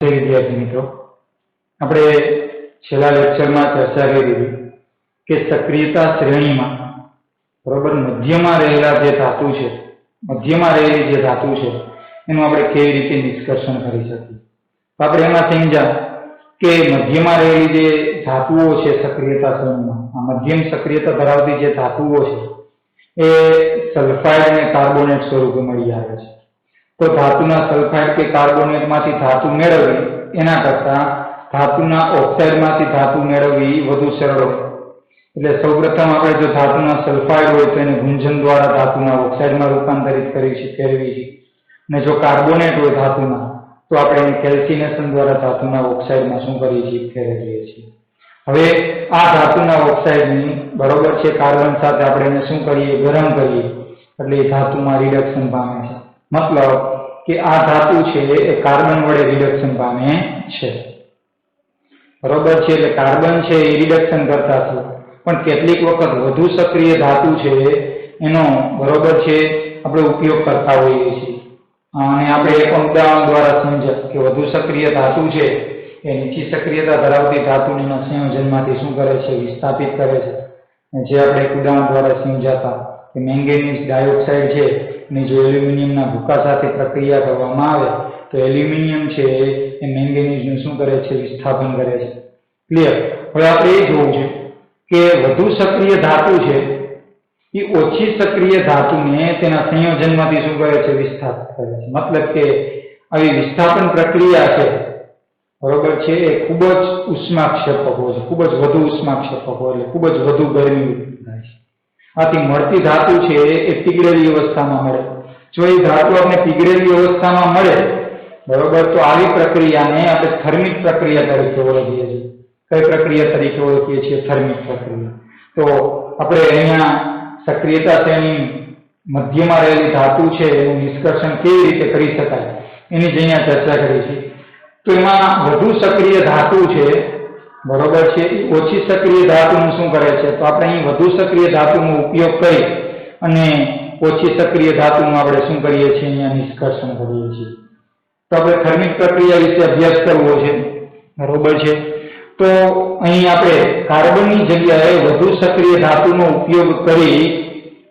विद्यार्थी मित्रों, આપણે છેલ્લા લેક્ચરમાં ચર્ચા કરી કે સક્રિયતા શ્રેણીમાં બરોબર મધ્યમાં રહેલા જે ધાતુ છે, મધ્યમાં રહેલી જે ધાતુ છે એનું આપણે કેવી રીતે નિષ્કર્ષણ કરી શકીએ. આપણે એમાં સમજ્યા કે મધ્યમાં રહેલી જે ધાતુઓ છે સક્રિયતા શ્રેણીમાં, આ મધ્યમ સક્રિયતા ધરાવતી જે ધાતુઓ છે એ સલ્ફાઇડ અને કાર્બોનેટ સ્વરૂપે મળી આવે છે. तो धातुना सल्फाइड के कार्बोनेट मांथी धातु मेळवी एना करता धातुना ऑक्साइड मांथी धातु मेळवी वधु सरळ होय. એટલે સૌપ્રથમ આપણે જો ધાતુના સલ્ફાઇડ હોય તો એને ગુંજન દ્વારા ધાતુના ઓક્સાઇડમાં રૂપાંતરિત કરવી છે. અને જો કાર્બોનેટ હોય ધાતુના તો આપણે એને કેલ્સિનેશન દ્વારા ધાતુના ઓક્સાઇડમાં શું કરીએ છીએ, ફેરવીએ છીએ. હવે આ ધાતુના ઓક્સાઇડની બરોબર છે કાર્બન સાથે આપણે એને શું કરીએ, ગરમ કરીએ એટલે એ ધાતુમાં રિડક્શન પામે છે. मतलब कि आ धातु छे ए कार्बन वडे रिडक्शन पामे छे. बरोबर छे એટલે કાર્બન છે એ રિડક્શન કરતા છે, પણ કેટલીક વખત વધુ સક્રિય ધાતુ છે એનો બરોબર છે આપણે ઉપયોગ કરતા હોઈએ છીએ. અને આપણે એક ઉદાહરણ દ્વારા સમજ્યા કે વધુ સક્રિય ધાતુ છે એ નીચી સક્રિયતા ધરાવતી ધાતુના સંયોજનમાંથી શું કરે છે, વિસ્થાપિત કરે છે. જે આપણે એક ઉદાહરણ દ્વારા સમજાતા કે મેંગેનીઝ ડાયોક્સાઇડ છે ने जो एल्युमिनियमना भूका साथे प्रक्रिया करवामां आवे तो एल्युमिनियम छे ए मेंगेनीजनुं शुं करे छे, विस्थापन करे छे. क्लियर. हवे आपणे ए जोवुं छे के वधु सक्रिय धातु छे ए ओછી सक्रिय धातुने तेना संयोजनमांथी शुं करे छे, विस्थापित करे छे. मतलब के આવી विस्थापन प्रक्रिया छे बरोबर छे ए खूब ज उष्माक्षेपक होय छे, खूब ज वधु उष्माक्षेपक होय એટલે खूब ज वधु गरमी થાય છે. आथी मळती धातु छे ए पीगळेली अवस्थामां मळे. जो ए धातु आपणे पीगळेली अवस्थामां मळे बरोबर तो आवी प्रक्रियाने आपणे थर्मिक प्रक्रिया तरीके ओळखीए छीए. कई प्रक्रिया तरीके ओळखीए छीए, थर्मिक प्रक्रिया. तो आपणे अहींया सक्रियता श्रेणी मध्यमां रहेली धातु छे एनुं निष्कर्षण केवी रीते करी शकाय एनी ज अहींया चर्चा करी छे. तो एमां वधु सक्रिय धातु छे बरोबर छे ओછી सक्रिय धातुનું શું કરે છે, તો આપણે અહીં વધુ સક્રિય ધાતુનો ઉપયોગ કરી અને ઓછી સક્રિય ધાતુનું આપણે શું કરીએ છીએ, અહીંયા નિષ્કર્ષણ કરીએ છીએ. તો આપણે થર્મિક પ્રક્રિયા વિશે અભ્યાસ કરવો છે બરોબર છે. તો અહીં આપણે કાર્બનની જગ્યાએ વધુ સક્રિય ધાતુનો ઉપયોગ કરી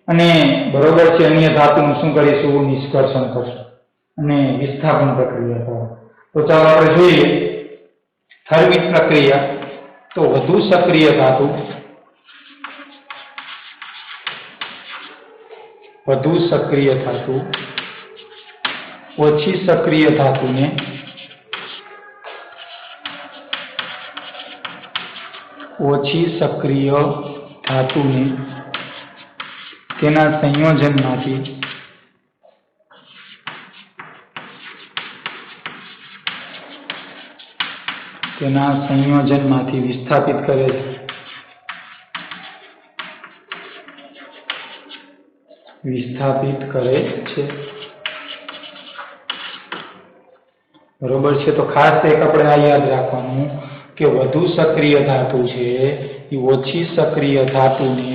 અને બરોબર છે અન્ય ધાતુનું શું કરીશું, નિષ્કર્ષણ કરશું અને વિસ્થાપન પ્રક્રિયા કરો. તો ચાલો આપણે જોઈએ થર્મિક પ્રક્રિયા. तो વધુ સક્રિય ધાતુ ઓછી સક્રિય ધાતુને તેના સંયોજનમાંથી વિસ્થાપિત કરે છે. બરોબર છે. તો ખાસ એક આપણે આ યાદ રાખવાનું કે વધુ સક્રિય ધાતુ છે એ ઓછી સક્રિય ધાતુને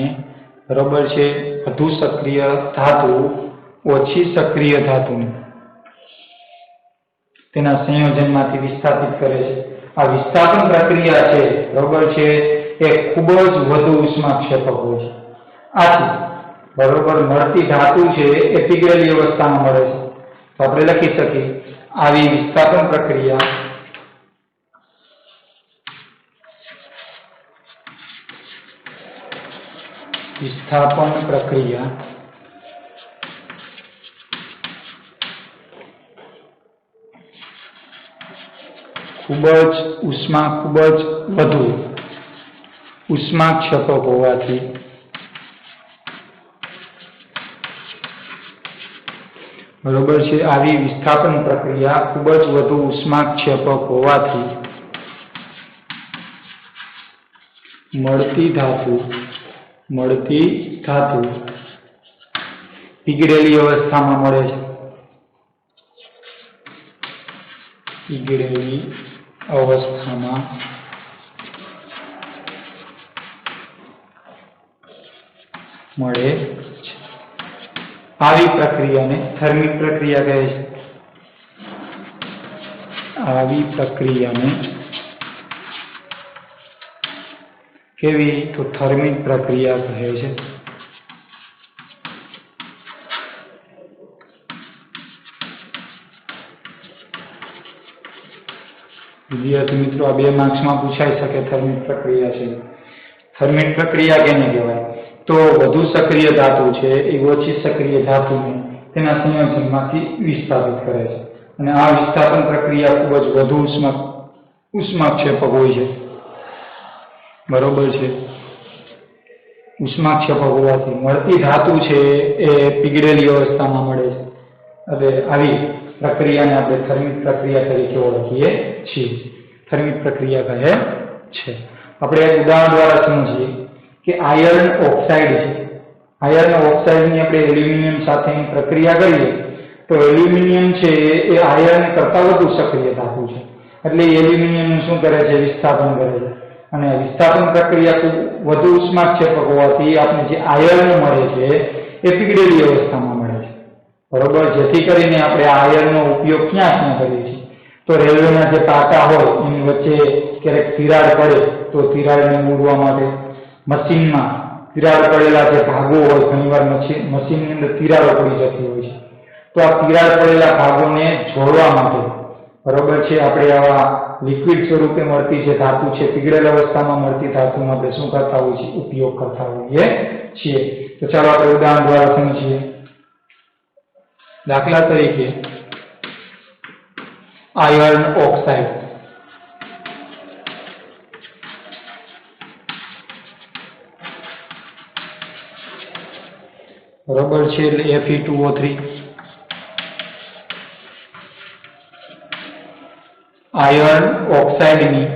બરોબર છે, વધુ સક્રિય ધાતુ ઓછી સક્રિય ધાતુને તેના સંયોજનમાંથી વિસ્થાપિત કરે છે. आ विस्थापन प्रक्रिया है बराबर है ए खूब ज वधु उष्माक्षेपक होय छे. आथी बराबर मळती धातु है ए पीगळेली अवस्थामां मळे छे. तो आपणे लखी सकीए आवी विस्थापन प्रक्रिया खूब ज वधु उष्माक्षेपक होवाथी बरोबर छे. आवी विस्थापन प्रक्रिया खूब ज वधु उष्माक्षेपक होवाथी मळती धातु पीगळेली अवस्थामां मळे छे. पीगळेली अवस्थामां मळे छे. આવી પ્રક્રિયાને થર્મિક પ્રક્રિયા કહે છે. આવી પ્રક્રિયાને કેવી? તો થર્મિક પ્રક્રિયા કહે છે. વિદ્યાર્થી મિત્રો, આ 2 માર્ક્સમાં પૂછાઈ શકે થર્મિક પ્રક્રિયા છે. થર્મિક પ્રક્રિયા કેને કહેવાય? તો વધુ સક્રિય ધાતુ છે એ ઓછી સક્રિય ધાતુને તેના સંયોજનમાંથી વિસ્થાપિત કરે છે, અને આ વિસ્થાપન પ્રક્રિયા ખૂબ જ વધુ ઉષ્માક્ષેપક હોય છે. બરોબર છે. ઉષ્માક્ષેપક હોવાથી મળતી ધાતુ છે એ પીગળેલી અવસ્થામાં મળે છે. એટલે આવી પ્રક્રિયાને આપણે થર્મિક પ્રક્રિયા તરીકે ઓળખીએ છીએ. થર્મિક પ્રક્રિયા કહે છે. આપણે એક ઉદાહરણ દ્વારા સમજીએ કે આયર્ન ઓક્સાઇડ છે. આયર્ન ઓક્સાઇડની આપણે એલ્યુમિનિયમ સાથેની પ્રક્રિયા કરીએ તો એલ્યુમિનિયમ છે એ આયર્ન કરતાં વધુ સક્રિય ધાતુ છે. એટલે એલ્યુમિનિયમનું શું કરે છે? વિસ્થાપન કરે છે. અને વિસ્થાપન પ્રક્રિયા ખૂબ વધુ ઉષ્માક્ષેપક હોવાથી આપણે જે આયર્ન મળે છે એ પીગળેલી અવસ્થામાં મળે છે. બરોબર. જેથી કરીને આપણે આ આયર્નનો ઉપયોગ ક્યાં કરીએ છીએ? તો રેલવેના જે પાટા હોય એની વચ્ચે ક્યારેક તિરાડ પડે તો તિરાડને મૂડવા માટે, મશીનમાં તિરાડ પડેલા જે ભાગો હોય, ઘણીવાર મશીનની અંદર તિરાડો પડી જતી હોય છે, તો આ તિરાડ પડેલા ભાગોને જોડવા માટે, બરોબર છે, આપણે આવા લિક્વિડ સ્વરૂપે મળતી જે ધાતુ છે, પીગળેલ અવસ્થામાં મળતી ધાતુનો આપણે શું કરતા હોઈએ છીએ? ઉપયોગ કરતા હોઈએ છીએ. તો ચાલો આપણે ઉદાહરણ દ્વારા સમજીએ. દાખલા તરીકે આયર્ન ઓક્સાઇડ. બરોબર છે. એટલે Fe2O3 આયર્ન ઓક્સાઇડની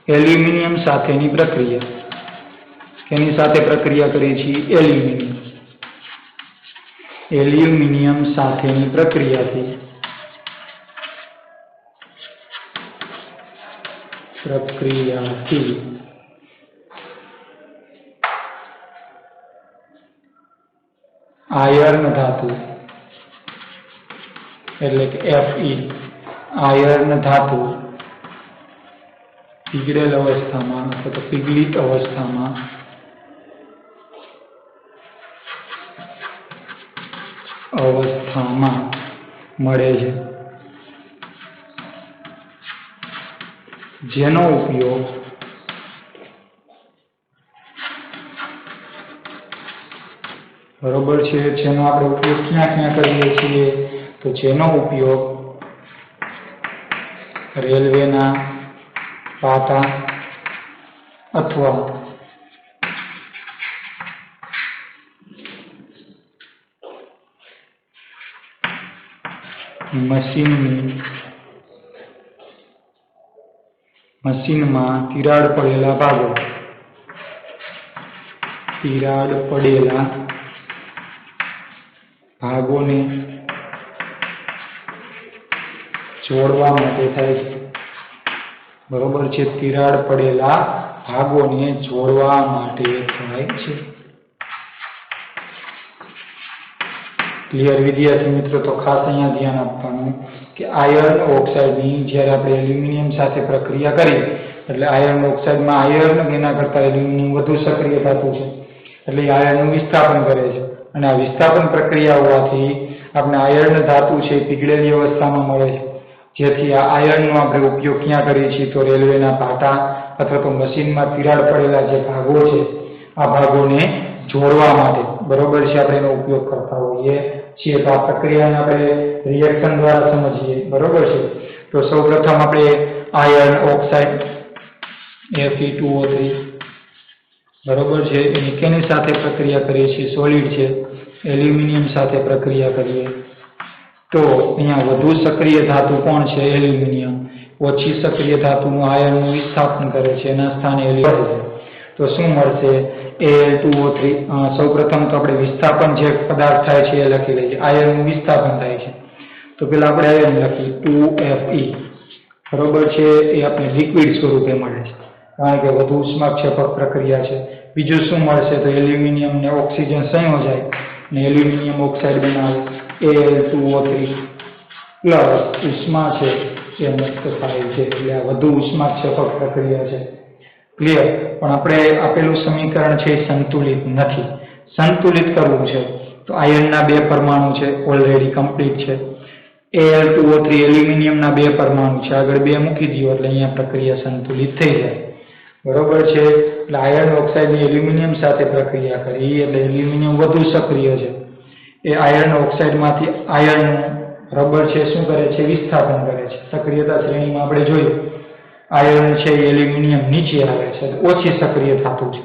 એલ્યુમિનિયમ સાથેની પ્રક્રિયા. કેની સાથે પ્રક્રિયા કરીએ છીએ? એલ્યુમિનિયમ સાથેની પ્રક્રિયાથી આયર્ન ધાતુ એટલે કે Fe આયર્ન ધાતુ પીગળેલ અવસ્થામાં અથવા તો પીગળિત અવસ્થામાં મળે છે, જેનો ઉપયોગ બરોબર છે, જેનો આપણે ઉપયોગ ક્યાં કરીએ છીએ? તો જેનો ઉપયોગ રેલવેના પાટા અથવા મશીનમાં તિરાડ પડેલા ભાગોને જોડવા માટે થાય છે. બરોબર છે. તિરાડ પડેલા ભાગોને જોડવા માટે થાય છે. ક્લિયર વિદ્યાર્થી મિત્રો? તો ખાસ અહીંયા ધ્યાન આપવાનું કે આયર્ન ઓક્સાઇડની જ્યારે આપણે એલ્યુમિનિયમ સાથે પ્રક્રિયા કરીએ એટલે આયર્ન ઓક્સાઇડમાં આયર્ન એના કરતાં એલ્યુમિનિયમ વધુ સક્રિય ધાતુ છે, એટલે આયર્નનું વિસ્થાપન કરે છે. અને આ વિસ્થાપન પ્રક્રિયા હોવાથી આપણે આયર્ન ધાતુ છે પીગળેલી અવસ્થામાં મળે છે, જેથી આ આયર્નનો આપણે ઉપયોગ ક્યાં કરીએ છીએ? તો રેલવેના પાટા અથવા તો મશીનમાં તિરાડ પડેલા જે ભાગો છે આ ભાગોને જોડવા માટે, બરોબર છે, આપણે એનો ઉપયોગ કરતા હોઈએ છીએ. તો આ પ્રક્રિયાને આપણે રિએક્શન દ્વારા સમજીએ. બરોબર છે. તો સૌપ્રથમ આપણે આયર્ન ઓક્સાઇડ Fe2O3 બરોબર છે એની કેની સાથે પ્રક્રિયા કરીએ છીએ? સોલિડ છે, એલ્યુમિનિયમ સાથે પ્રક્રિયા કરીએ તો અહીંયા વધુ સક્રિય ધાતુ કોણ છે? એલ્યુમિનિયમ. ઓછી સક્રિય ધાતુનું આયર્નનું વિસ્થાપન કરે છે, એના સ્થાને એલ્યુમિનિયમ છે. તો શું મળશે? Al2O3. સૌપ્રથમ તો આપણે વિસ્થાપન જે પદાર્થ થાય છે એ લખી લઈએ. આયર્નનું વિસ્થાપન થાય છે તો પેલા આપણે આયર્ન લખીએ 2Fe. બરોબર છે. એ આપણે લિક્વિડ સ્વરૂપે મળે છે કારણ કે વધુ ઉષ્માક્ષેપક પ્રક્રિયા છે. બીજું શું મળશે? તો એલ્યુમિનિયમ ને ઓક્સિજન સંયોજાય અને એલ્યુમિનિયમ ઓક્સાઇડ બનાવે Al2O3. પ્લસ ઉષ્મા છે એ મુક્ત થાય છે, એટલે આ વધુ ઉષ્માક્ષેપક પ્રક્રિયા છે. ક્લિયર? પણ આપણે આપેલું સમીકરણ છે એ સંતુલિત નથી. સંતુલિત કરવું છે તો આયર્નના 2 પરમાણુ છે, ઓલરેડી કમ્પ્લીટ છે. Al2O3 એલ્યુમિનિયમના 2 પરમાણુ છે, આગળ 2 મૂકી દો એટલે અહીંયા પ્રક્રિયા સંતુલિત થઈ જાય. બરોબર છે? એટલે આયર્ન ઓક્સાઇડની એલ્યુમિનિયમ સાથે પ્રક્રિયા કરી એટલે એલ્યુમિનિયમ વધુ સક્રિય છે. એ આયર્ન ઓક્સાઇડમાંથી આયર્ન રબર છે શું કરે છે? વિસ્થાપન કરે છે. સક્રિયતા શ્રેણીમાં આપણે જોયું આયર્ન છે એ એલ્યુમિનિયમ નીચે આવે છે, ઓછી સક્રિય ધાતુ છે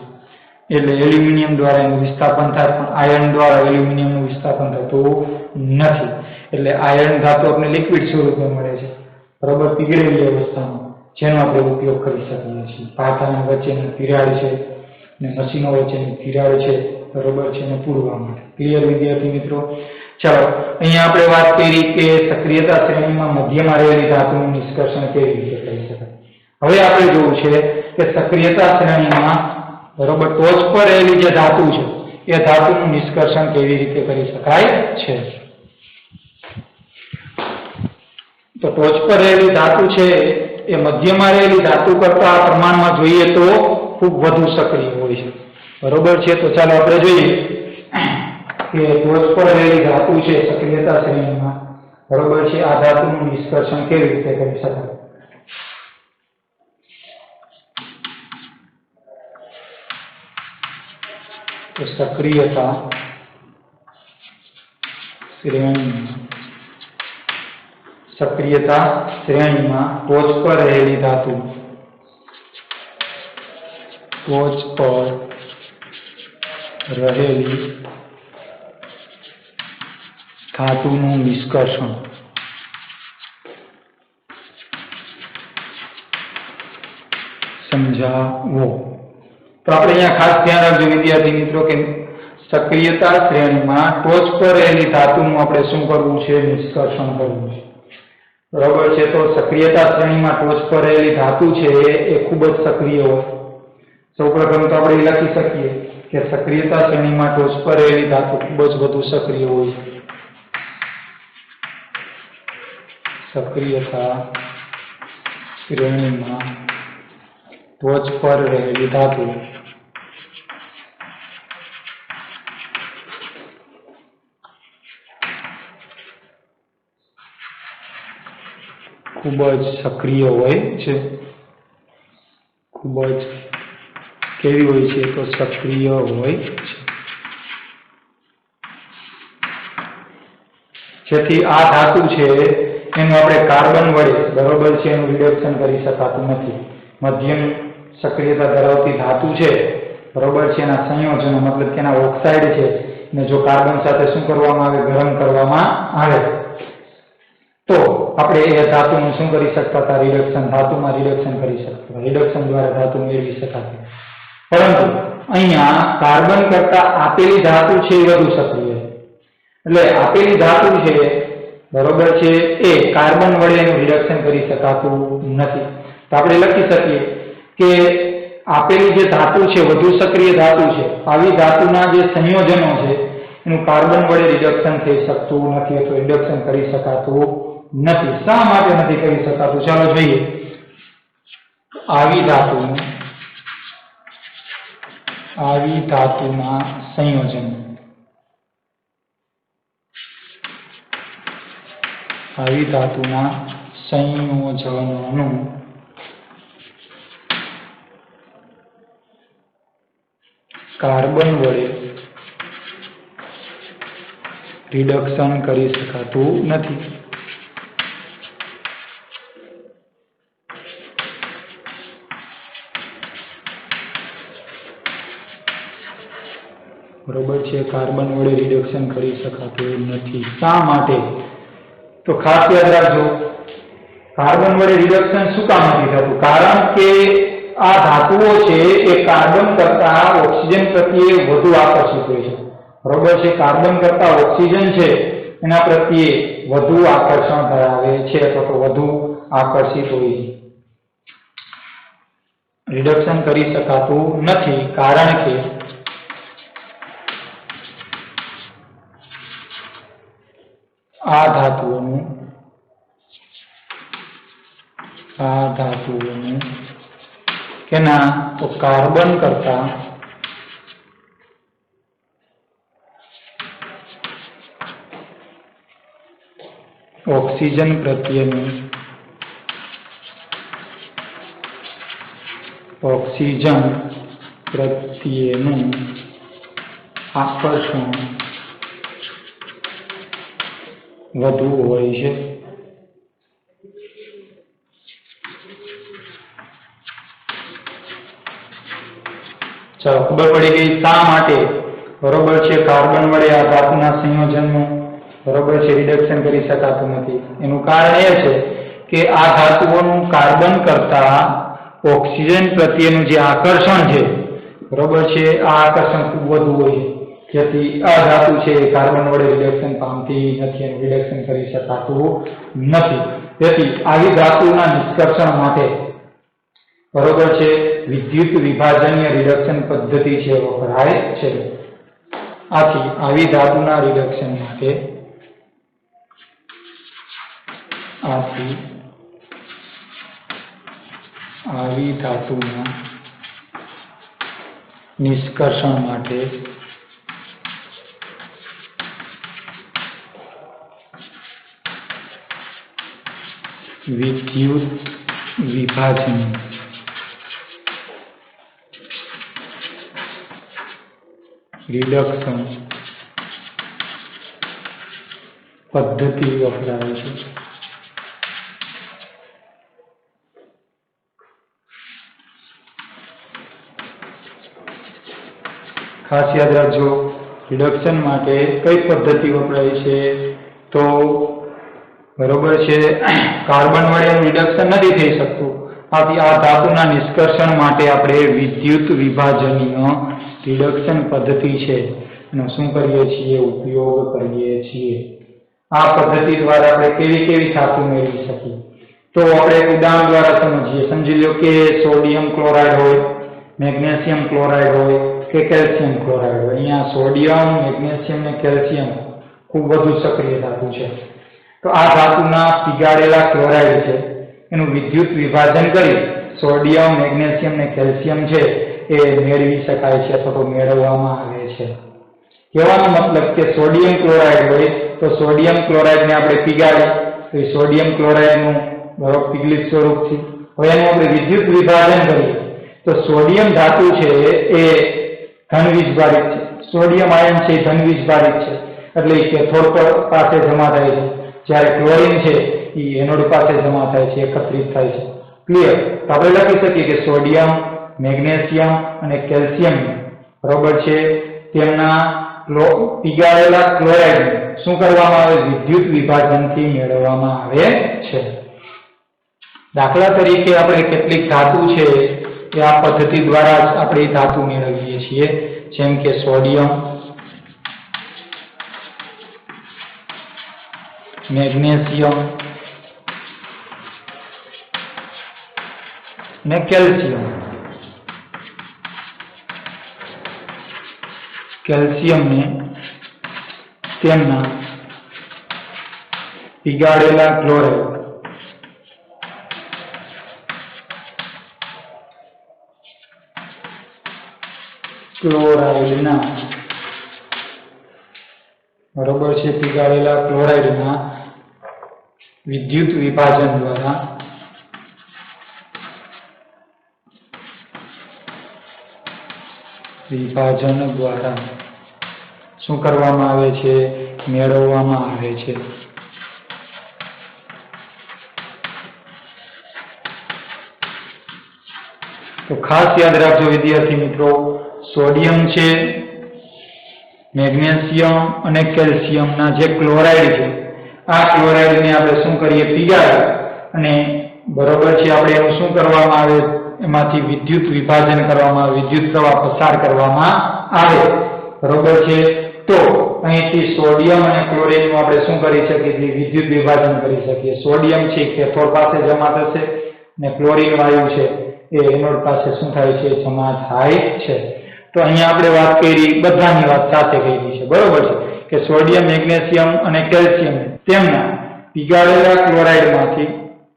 એટલે એલ્યુમિનિયમ દ્વારા એનું વિસ્થાપન થાય, પણ આયર્ન દ્વારા એલ્યુમિનિયમનું વિસ્થાપન થતું નથી. એટલે આયર્ન ધાતુ આપણે લિક્વિડ સ્વરૂપે મળે છે, બરોબર, પીગળેલી અવસ્થામાં, જેનો આપણે ઉપયોગ કરી શકીએ છીએ. પાટાની વચ્ચેની તિરાડ છે ને મશીનો વચ્ચેની તિરાડ છે, બરોબર છે, ને પૂરવા માટે. ક્લિયર વિદ્યાર્થી મિત્રો? ચાલો, અહીંયા આપણે વાત કરી કે સક્રિયતા શ્રેણીમાં મધ્યમાં રહેલી ધાતુનું નિષ્કર્ષણ કેવી રીતે કરી શકાય. હવે આપણે જોવું છે કે સક્રિયતા શ્રેણીમાં, બરોબર, ટોચ પર રહેલી જે ધાતુ છે એ ધાતુનું નિષ્કર્ષણ કેવી રીતે કરી શકાય છે. તો ટોચ પર રહેલી ધાતુ છે એ મધ્યમાં રહેલી ધાતુ કરતા પ્રમાણમાં જોઈએ તો ખૂબ વધુ સક્રિય હોય છે, બરોબર છે. તો ચાલો આપણે જોઈએ કે ટોચ પર રહેલી ધાતુ છે સક્રિયતા શ્રેણીમાં, બરોબર છે, આ ધાતુનું નિષ્કર્ષણ કેવી રીતે કરી શકાય. તો સક્રિયતા શ્રેણીમાં ટોચ પર રહેલી ધાતુ, ટોચ પર રહેલી ધાતુનું નિષ્કર્ષણ સમજાવો. તો આપણે અહીંયા ખાસ ધ્યાન રાખજો વિદ્યાર્થી મિત્રો કે સક્રિયતા શ્રેણીમાં ટોચ પર રહેલી ધાતુનું આપણે શું કરવું છે? નિષ્કર્ષણ કરવું છે, બરાબર છે. તો સક્રિયતા શ્રેણીમાં ટોચ પર રહેલી ધાતુ છે એ ખૂબ જ સક્રિય હોય. સૌપ્રથમ તો આપણે લખી શકીએ કે સક્રિયતા શ્રેણીમાં ટોચ પર રહેલી ધાતુ ખૂબ જ વધુ સક્રિય હોય છે. સક્રિયતા શ્રેણીમાં ટોચ પર રહેલી ધાતુ ખૂબ જ સક્રિય હોય છે. ખૂબ જ કેવી હોય છે? તો સક્રિય હોય છે. જેથી આ ધાતુ છે એનું આપણે કાર્બન વડે, બરોબર છે, એનું રિડક્શન કરી શકાતું નથી. મધ્યમ સક્રિયતા ધરાવતી ધાતુ છે, બરોબર છે, એના સંયોજનો મતલબ કે એના ઓક્સાઇડ છે ને જો કાર્બન સાથે શું કરવામાં આવે? ગરમ કરવામાં આવે તો આપણે એ ધાતુનું શું કરી શકતા હતા? રિડક્શન, ધાતુમાં રિડક્શન કરી શકતા. રિડક્શન દ્વારા ધાતુ મેળવી શકાતી. પરંતુ અહીંયા કાર્બન કરતા આપેલી ધાતુ છે એ વધુ સક્રિય છે. એટલે આપેલી ધાતુ છે, બરોબર છે, એ કાર્બન વડે એનું રિડક્શન કરી શકાતું નથી. તો આપણે લખી શકીએ કે આપેલી જે ધાતુ છે વધુ સક્રિય ધાતુ છે, આવી ધાતુના જે સંયોજનો છે એનું કાર્બન વડે રિડક્શન થઈ શકતું નથી અથવા રિડક્શન કરી શકાતું નથી. શા માટે નથી કરી શકાતું? ચાલો જોઈએ. આવી ધાતુના સંયોજનો, આવી ધાતુના સંયોજનોનું કાર્બન વડે રિડક્શન કરી શકાતું નથી. બરોબર છે, કાર્બન વડે રિડક્શન કરી શકાતું નથી. શા માટે? તો ખાસ યાદ રાખજો, કાર્બન વડે રિડક્શન શું કામ નથી થતું? કારણ કે આ ધાતુઓ છે એ કાર્બન કરતા ઓક્સિજન પ્રત્યે વધુ આકર્ષિત હોય છે, બરોબર છે. કાર્બન કરતા ઓક્સિજન છે એના પ્રત્યે વધુ આકર્ષણ ધરાવે છે અથવા તો વધુ આકર્ષિત હોય છે. રિડક્શન કરી શકાતું નથી કારણ કે આ ધાતુઓનું આ ધાતુઓનું કેના તો કાર્બન કરતા ઓક્સિજન પ્રત્યેનું આકર્ષણ વધુ હોય છે. ચાલો ખબર પડી ગઈ શા માટે બરોબર છે કાર્બન વડે આ ધાતુના સંયોજનનું બરોબર છે રિડક્શન કરી શકાતું નથી. એનું કારણ એ છે કે આ ધાતુઓનું કાર્બન કરતા ઓક્સિજન પ્રત્યેનું જે આકર્ષણ છે બરોબર છે આ આકર્ષણ ખૂબ વધુ હોય છે, જેથી આ ધાતુ છે એ કાર્બન વડે રિડક્શન પામતી નથી અને રિડક્શન કરી શકાતું નથી. તેથી આવી ધાતુના નિષ્કર્ષણ માટે બરોબર છે વિદ્યુત વિભાજનીય રિડક્શન પદ્ધતિ છે વપરાય છે. આથી આવી ધાતુના રિડક્શન માટે આવી ધાતુના નિષ્કર્ષણ માટે વિદ્યુત વિભાજન રિડક્શન પદ્ધતિ વપરાય છે. ખાસ યાદ રાખજો રિડક્શન માટે કઈ પદ્ધતિ વપરાય છે તો બરોબર છે કાર્બન વડે રિડક્શન નથી થઈ શકતું. આથી આ ધાતુના નિષ્કર્ષણ માટે આપણે વિદ્યુત વિભાજનીય રિડક્શન પદ્ધતિ છે એનો શું કરીએ છીએ ઉપયોગ કરીએ છીએ. આ પદ્ધતિ દ્વારા આપણે કેવી કેવી ધાતુ મેળવી શકીએ તો આપણે ઉદાહરણ દ્વારા સમજીએ. સમજી લો કે સોડિયમ ક્લોરાઇડ હોય, મેગ્નેશિયમ ક્લોરાઇડ હોય કે કેલ્શિયમ ક્લોરાઇડ હોય. અહીંયા સોડિયમ, મેગ્નેશિયમ ને કેલ્શિયમ ખૂબ વધુ સક્રિય ધાતુ છે. તો આ ધાતુના પીગાળેલા ક્લોરાઇડ છે એનું વિદ્યુત વિભાજન કરી સોડિયમ, મેગ્નેશિયમ ને કેલ્શિયમ છે એ મેળવી શકાય છે અથવા તો મેળવવામાં આવે છે. કહેવાનો મતલબ કે સોડિયમ ક્લોરાઇડ હોય તો સોડિયમ ક્લોરાઇડને આપણે પીગાળી તો એ સોડિયમ ક્લોરાઇડનું પીગળિત સ્વરૂપ છે. હવે એનું આપણે વિદ્યુત વિભાજન કરીએ તો સોડિયમ ધાતુ છે એ ધન વીજભારિત છે. સોડિયમ આયન છે એ ધન વીજભારિત છે એટલે કેથોડ પાસે જમા થાય છે, જ્યારે ક્લોરીન છે એ એનોડ પાસે જમા થાય છે, એકત્રિત થાય છે. ક્લિયર? તો આપણે લખી શકીએ કે સોડિયમ, મેગ્નેશિયમ અને કેલ્શિયમ બરોબર છે તેમના પીગાળેલા ક્લોરાઇડ શું કરવામાં આવે વિદ્યુત વિભાજનથી મેળવવામાં આવે છે. દાખલા તરીકે આપણે કેટલીક ધાતુ છે એ આ પદ્ધતિ દ્વારા જ આપણે ધાતુ મેળવીએ છીએ, જેમ કે સોડિયમ, મેગ્નેશિયમ ને કેલ્શિયમ. કેલ્શિયમને તેમના પીગાળેલા ક્લોરાઇડના બરોબર છે પીગાળેલા ક્લોરાઇડના વિદ્યુત વિભાજન દ્વારા શું કરવામાં આવે છે મેળવવામાં આવે છે. તો ખાસ યાદ રાખજો વિદ્યાર્થી મિત્રો, સોડિયમ છે, મેગ્નેશિયમ અને કેલ્શિયમના જે ક્લોરાઇડ છે આ ક્લોરાઇડને આપણે શું કરીએ પીગાળીએ અને બરોબર છે આપણે એનું શું કરવામાં આવે એમાંથી વિદ્યુત વિભાજન કરવામાં આવે, વિદ્યુત પ્રવાહ પસાર કરવામાં આવે બરોબર છે. તો અહીંથી સોડિયમ અને ક્લોરીનનું આપણે શું કરી શકીએ વિદ્યુત વિભાજન કરી શકીએ. સોડિયમ છે કેથોડ પાસે જમા થશે અને ક્લોરીન વાયુ છે એ એનોડ પાસે શું થાય છે જમા થાય છે. તો અહીંયા આપણે વાત કરી બધાની વાત સાથે કરી છે બરોબર છે કે સોડિયમ, મેગ્નેશિયમ અને કેલ્શિયમ તેમના પીગાળેલા ક્લોરાઇડમાંથી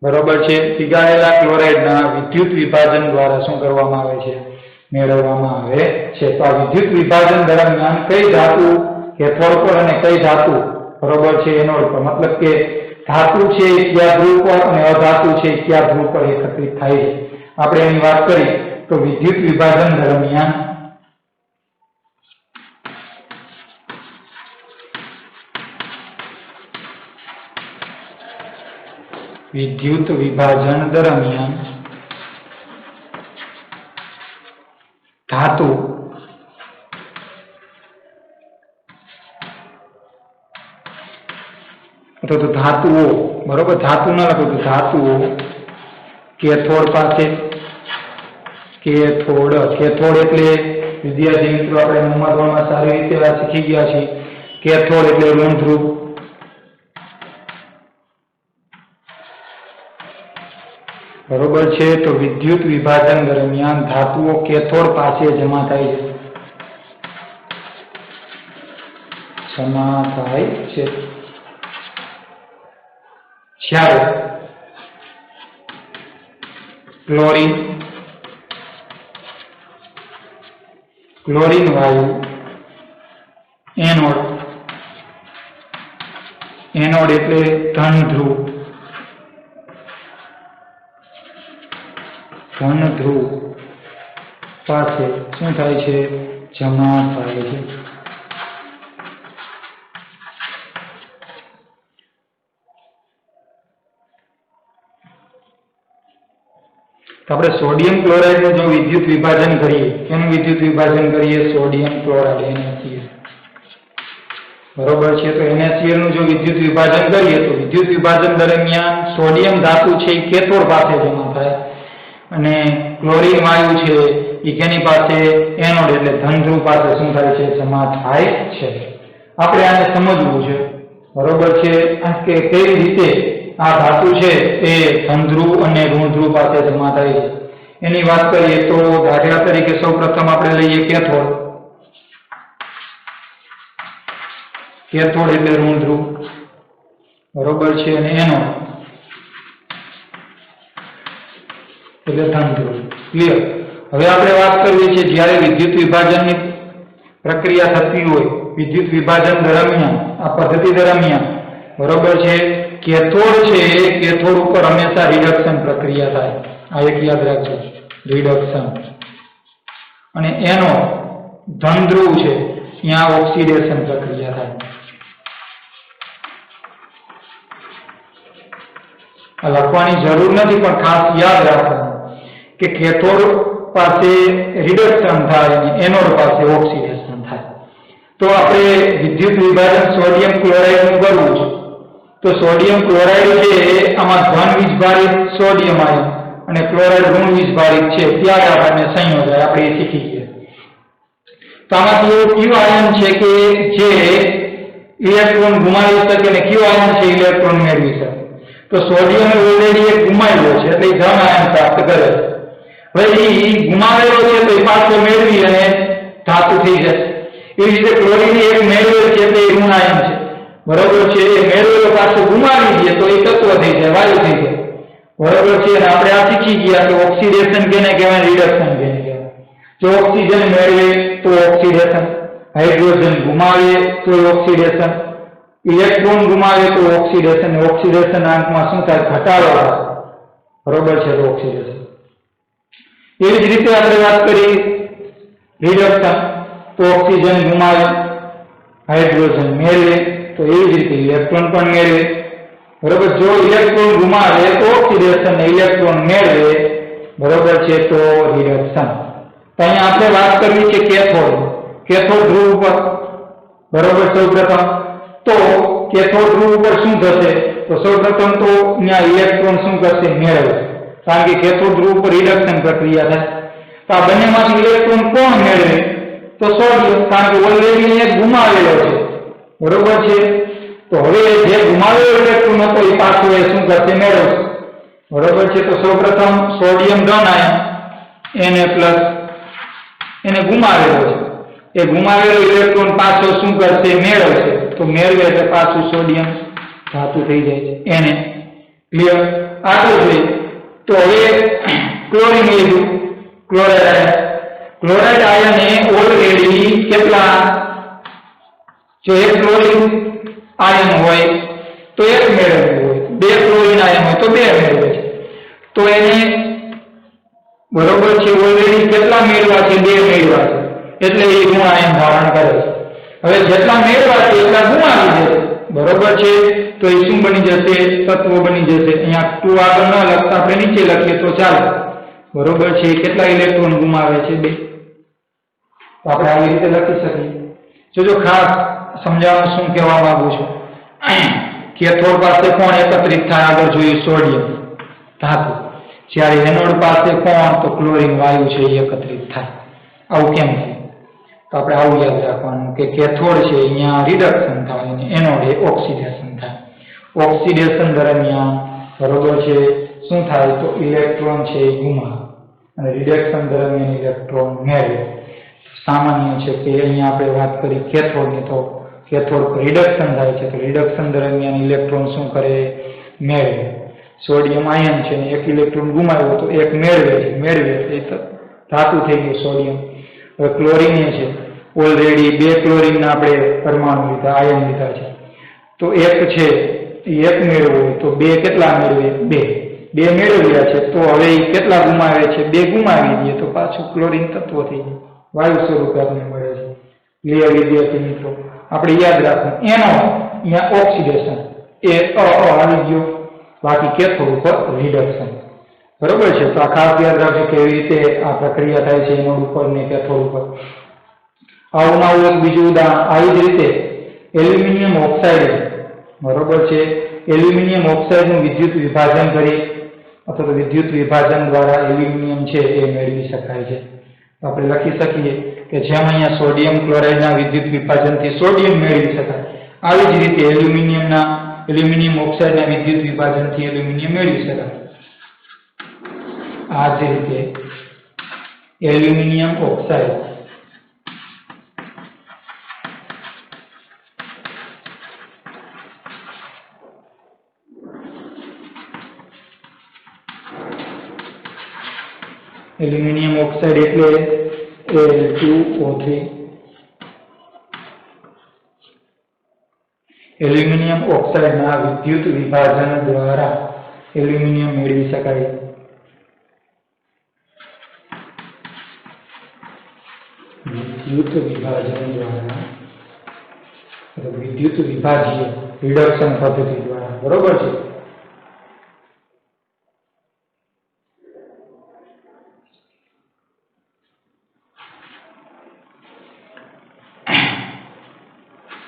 બરોબર છે, પીગાળેલા ક્લોરાઇડના વિદ્યુત વિભાજન દ્વારા શું કરવામાં આવે છે? મેળવવામાં આવે છે. તો આ વિદ્યુત વિભાજન દરમિયાન કઈ ધાતુ કેથોડ પર અને કઈ ધાતુ બરોબર છે એનોડ પર, મતલબ કે ધાતુ છે કયા ધ્રુવ પર અને અધાતુ છે કયા ધ્રુવ પર એકત્રિત થાય છે. આપણે એની વાત કરી તો વિદ્યુત વિભાજન દરમિયાન ધાતુ અથવા તો ધાતુઓ, બરોબર, ધાતુ ન લખો તો ધાતુઓ કેથોડ પાસે, કેથોડ એટલે વિદ્યાર્થી મિત્રો આપણે નવમા ધોરણમાં સારી રીતે આ શીખી ગયા છીએ. કેથોડ એટલે ઋણ ધ્રુવ, બરોબર છે. તો વિદ્યુત વિભાજન દરમિયાન ધાતુઓ કેથોડ પાસે જમા થાય છે. જ્યારે ક્લોરીન વાયુ એનોડ એટલે ધન ધ્રુવ પાસે શું થાય છે? જમા થાય છે. તો આપણે સોડિયમ ક્લોરાઇડનું જો વિદ્યુત વિભાજન કરીએ, કેનું વિદ્યુત વિભાજન કરીએ? સોડિયમ ક્લોરાઇડ NaCl, બરોબર છે. તો NaCl નું જો વિદ્યુત વિભાજન કરીએ તો વિદ્યુત વિભાજન દરમિયાન સોડિયમ ધાતુ છે એ કેથોડ પાસે જમા થાય અને ક્લોરીન વાયુ છે એ કેની પાસે? એનોડ એટલે ધન ધ્રુવ પાસે શું થાય છે? જમા થાય છે. આપણે આને સમજવું છે, બરોબર છે, કે કેવી રીતે આ ધાતુ છે એ ધન ધ્રુવ અને ઋણ ધ્રુવ પાસે જમા થાય છે. એની વાત કરીએ તો દાખલા તરીકે સૌપ્રથમ આપણે લઈએ કેથોડ એટલે ઋણ ધ્રુવ, બરોબર છે, અને એનોડ એટલે ધન ધ્રુવ. ક્લિયર? હવે આપણે વાત કરવી છે જ્યારે વિદ્યુત વિભાજનની પ્રક્રિયા થતી હોય, વિદ્યુત વિભાજન દરમિયાન આ પદ્ધતિ દરમિયાન, બરોબર છે, કેથોડ છે એ કેથોડ ઉપર હંમેશા રિડક્શન પ્રક્રિયા થાય. આ એક યાદ રાખજો, રિડક્શન. અને એનો ધન ધ્રુવ છે ત્યાં ઓક્સિડેશન પ્રક્રિયા થાય. આ લખવાની જરૂર નથી પણ ખાસ યાદ રાખવાનું કે કેથોડ પાસે રિડક્શન થાય અને એનોડ પાસે ઓક્સિડેશન થાય. તો આપણે વિદ્યુત વિભાજન સોડિયમ ક્લોરાઇડ નું કરવું છે તો સોડિયમ ક્લોરાઇડ છે આમાં ધન વીજભારિત સોડિયમ આયન અને ક્લોરાઇડ ઋણ વીજભારિત છે, ત્યારે આપણને સંયોજન આપણે શીખી ગયા. તો આમાંથી એવું કયું આયન છે કે જે ઇલેક્ટ્રોન ગુમાવી શકે અને કયું આયન છે ઇલેક્ટ્રોન મેળવી શકે? તો સોડિયમ ઓલરેડી એક ગુમાવેલો છે એટલે ધન આયન પ્રાપ્ત કરે છે. હવે એ ગુમાવેલો છે તો એ પાછો મેળવી અને ધાતુ થઈ જશે. એવી રીતે ક્લોરીન એક મેળવેલ છે એટલે એ ઋણ આયન છે, બરોબર છે, એ મેળવેલો પાછો ગુમાવી દે તો એ તત્વ થઈ જાય, વાયુ થઈ જાય, બરોબર છે. અને આપણે આ શીખી ગયા કે ઓક્સિડેશન કેને કહેવાય, રિડક્શન કેને કહેવાય. જો ઓક્સિજન મેળવે તો ઓક્સિડેશન, હાઇડ્રોજન ગુમાવે તો ઓક્સિડેશન, ઇલેક્ટ્રોન ગુમાવે તો ઓક્સિડેશન, ઓક્સિડેશન અંકમાં શું થાય? ઘટાડો થાય, બરોબર છે, તો ઓક્સિડેશન. એવી જ રીતે આપણે વાત કરી રિડક્શન, તો ઓક્સિજન ગુમાવે, હાઇડ્રોજન મેળવે, તો એવી જ રીતે ઇલેક્ટ્રોન પણ મેળવે, બરોબર. જો ઇલેક્ટ્રોન ગુમાવે તો ઓક્સિડેશન ને ઇલેક્ટ્રોન મેળવે, બરોબર છે, તો રિડક્શન. તો અહીંયા આપણે વાત કરવી છે કેથોડ ધ્રુવ ઉપર, બરોબર. સૌપ્રથમ તો કેથોડ ધ્રુવ ઉપર શું થશે? તો સૌપ્રથમ તો ત્યાં ઇલેક્ટ્રોન શું કરશે? મેળવશે, કારણ કે કેથોડ ધ્રુવ ઉપર રિડક્શન પ્રક્રિયા થાય. તો આ બંનેમાંથી ઇલેક્ટ્રોન કોણ મેળવે? તો સોડિયમ, કારણ કે ઓલરેડી એક ગુમાવેલો છે, બરોબર છે. તો હવે જે ગુમાવેલો ઇલેક્ટ્રોન હતો એ પાછો એ શું કરશે? મેળવશે, બરોબર છે. તો સૌપ્રથમ સોડિયમ ધન આયન Na+ એને ગુમાવેલો છે, એ ગુમાવેલો ઇલેક્ટ્રોન પાછો શું કરશે? મેળવશે. તો મેળવે એટલે પાછું સોડિયમ ધાતુ થઈ જાય છે Na. ક્લિયર? આગળ જોઈએ તો હવે ક્લોરીન લીધું, ક્લોરાઇડ આયને ઓલરેડી કેટલા, જો એક ક્લોરીન આયન હોય તો એક મેળવ્યું હોય, બે ક્લોરીન આયન હોય તો બે મેળવે છે, તો એને બરોબર છે ઓલરેડી કેટલા મેળવ્યા છે, બે મેળવ્યા છે, એટલે એ ગુણ આયન ધારણ કરે છે. હવે જેટલા મેળવ્યા છે એટલા ગુમાવી જશે, બરોબર છે, તો એ શું બની જશે, તત્વો બની જશે. અહીંયા 2 આગળ ન લખતા આપણે નીચે લખીએ તો ચાલે, બરોબર છે. કેટલા ઇલેક્ટ્રોન ગુમાવે છે, 2. તો આપણે આવી રીતે લખી શકીએ. જો ખાસ સમજાવવાનું શું કહેવા માંગુ છું, કેથોડ પાસે કોણ એકત્રિત થાય, આગળ જોઈએ સોડિયમ ધાતુ, જ્યારે એનોડ પાસે કોણ, તો ક્લોરીન વાયુ છે એ એકત્રિત થાય. આવું કેમ થાય? તો આપણે આવું યાદ રાખવાનું કે કેથોડ છે અહીંયા રિડક્શન થાય અને એનોડ એ ઓક્સિડેશન થાય. ઓક્સિડેશન દરમિયાન બરોબર છે શું થાય, તો ઇલેક્ટ્રોન છે એ ગુમાવે અને રિડક્શન દરમિયાન ઇલેક્ટ્રોન મેળવે. સામાન્ય છે કે અહીંયા આપણે વાત કરી કેથોડની, તો કેથોડ રિડક્શન થાય છે, તો રિડક્શન દરમિયાન ઇલેક્ટ્રોન શું કરે, મેળવે. સોડિયમ આયન છે ને એક ઇલેક્ટ્રોન ગુમાવ્યો તો એક મેળવે છે, મેળવે એ ધાતુ થઈ ગયું સોડિયમ. હવે ક્લોરીન છે ઓલરેડી 2 ક્લોરીનના આપણે પરમાણુ લીધા, આયન લીધા છે, તો એક છે એ એક મેળવો હોય તો 2 કેટલા મેળવે, 2 મેળવ્યા છે, તો હવે એ કેટલા ગુમાવે છે, 2 ગુમાવી દઈએ તો પાછું ક્લોરીન તત્વ થઈ જાય, વાયુ સ્વરૂપે આપણને મળે છે. ક્લિયર વિદ્યાર્થી મિત્રો? આપણે યાદ રાખવું એનો અહીંયા ઓક્સિડેશન એ આવી ગયો, બાકી કેથોડ ઉપર રિડક્શન, બરોબર છે. તો આ ખાસ યાદ રાખજો કેવી રીતે આ પ્રક્રિયા થાય છે એનોડ ઉપર ને કેથોડ ઉપર. આવું એક બીજું ઉદાહરણ, આવી જ રીતે એલ્યુમિનિયમ ઓક્સાઇડ, બરોબર છે, એલ્યુમિનિયમ ઓક્સાઇડનું વિદ્યુત વિભાજન કરી અથવા તો વિદ્યુત વિભાજન દ્વારા એલ્યુમિનિયમ છે એ મેળવી શકાય છે. તો આપણે લખી શકીએ કે જેમ અહીંયા સોડિયમ ક્લોરાઇડના વિદ્યુત વિભાજનથી સોડિયમ મેળવી શકાય, આવી જ રીતે એલ્યુમિનિયમ ઓક્સાઇડના વિદ્યુત વિભાજનથી એલ્યુમિનિયમ મેળવી શકાય. આ જ રીતે એલ્યુમિનિયમ ઓક્સાઇડ એટલે Al2O3, એલ્યુમિનિયમ ઓક્સાઇડના વિદ્યુત વિભાજન દ્વારા એલ્યુમિનિયમ મેળવી શકાય. વિદ્યુત વિભાજન દ્વારા, વિદ્યુત વિભાજીય રિડક્શન પદ્ધતિ દ્વારા, બરોબર છે.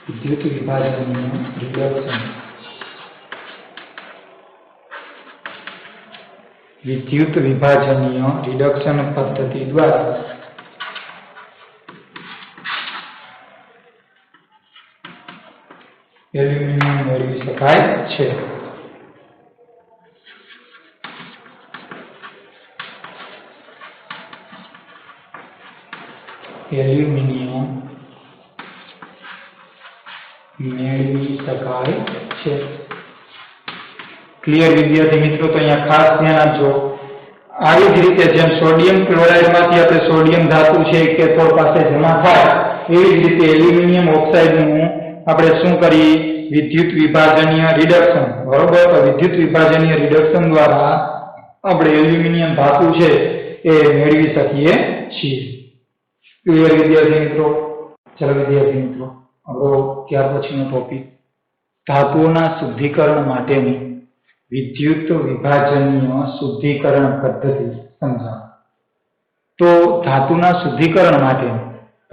વિદ્યુત વિભાજનીય રિડક્શન, વિદ્યુત વિભાજનીય રિડક્શન પદ્ધતિ દ્વારા એલ્યુમિનિયમ મેળવી શકાય છે. એલ્યુમિનિયમ મેળવી શકાય છે. ક્લિયર વિદ્યાર્થી મિત્રો? તો અહીંયા ખાસ ધ્યાન આપજો. આવી જ રીતે જેમ સોડિયમ ક્લોરાઇડમાંથી આપણે સોડિયમ ધાતુ છે કેથોડ પાસે જમા થાય, એવી જ રીતે એલ્યુમિનિયમ ઓક્સાઇડનું આપણે શું કરીએ, વિદ્યુત વિભાજનીય રિડક્શન, બરોબર. તો વિદ્યુત વિભાજનીય રિડક્શન દ્વારા આપણે એલ્યુમિનિયમ ધાતુ છે એ મેળવી શકીએ છીએ. ક્લિયર વિદ્યાર્થી મિત્રો? ચલો વિદ્યાર્થી મિત્રો, હવે ત્યાર પછીનો ટોપિક ધાતુઓના શુદ્ધિકરણ માટેની વિદ્યુત વિભાજનીય શુદ્ધિકરણ પદ્ધતિ સમજાવો. તો ધાતુના શુદ્ધિકરણ માટે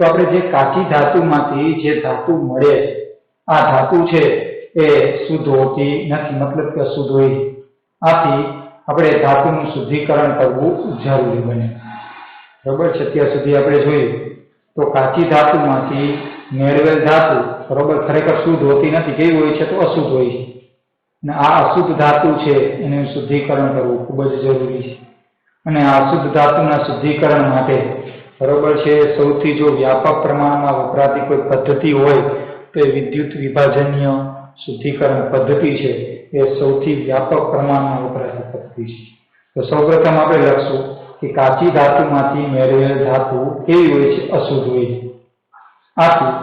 તો આપણે જે કાચી ધાતુમાંથી જે ધાતુ મળે, આ ધાતુ છે એ શુદ્ધ હોતી નથી, મતલબ કે અશુદ્ધ હોય. આથી આપણે ધાતુનું શુદ્ધિકરણ કરવું જરૂરી બને, બરોબર છે. અત્યાર સુધી આપણે જોયું તો કાચી ધાતુમાંથી મેળવેલ ધાતુ, બરોબર, ખરેખર શુદ્ધ હોતી નથી. કેવી હોય છે? તો અશુદ્ધ હોય છે. અને આ અશુદ્ધ ધાતુ છે એનું શુદ્ધિકરણ કરવું ખૂબ જ જરૂરી છે. અને આ અશુદ્ધ ધાતુના શુદ્ધિકરણ માટે, બરોબર છે, સૌથી જો વ્યાપક પ્રમાણમાં વપરાતી કોઈ પદ્ધતિ હોય તો એ વિદ્યુત વિભાજનીય શુદ્ધિકરણ પદ્ધતિ છે એ સૌથી વ્યાપક પ્રમાણમાં વપરાતી પદ્ધતિ છે. તો સૌપ્રથમ આપણે લખશું કે કાચી ધાતુમાંથી મેળવેલ ધાતુ કેવી હોય છે? અશુદ્ધ હોય છે. આથી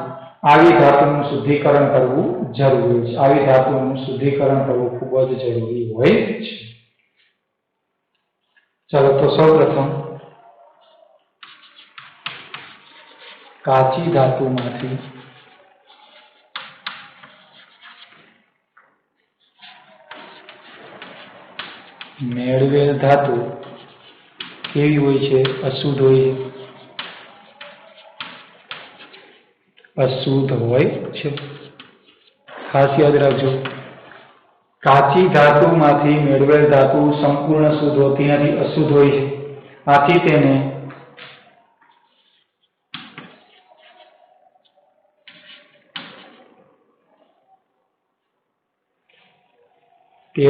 આવી ધાતુનું શુદ્ધિકરણ કરવું જરૂરી છે. આવી ધાતુનું શુદ્ધિકરણ કરવું ખૂબ જ જરૂરી હોય છે. ચાલો તો સૌપ્રથમ કાચી ધાતુમાંથી મેળવેલ ધાતુ કેવી હોય છે? અશુદ્ધ હોય છે. અશુદ્ધ હોય છે. ખાસ યાદ રાખજો, કાચી ધાતુમાંથી મેળવેલ ધાતુ સંપૂર્ણ શુદ્ધ હોતી નથી, અશુદ્ધ હોય છે. આથી તેને તે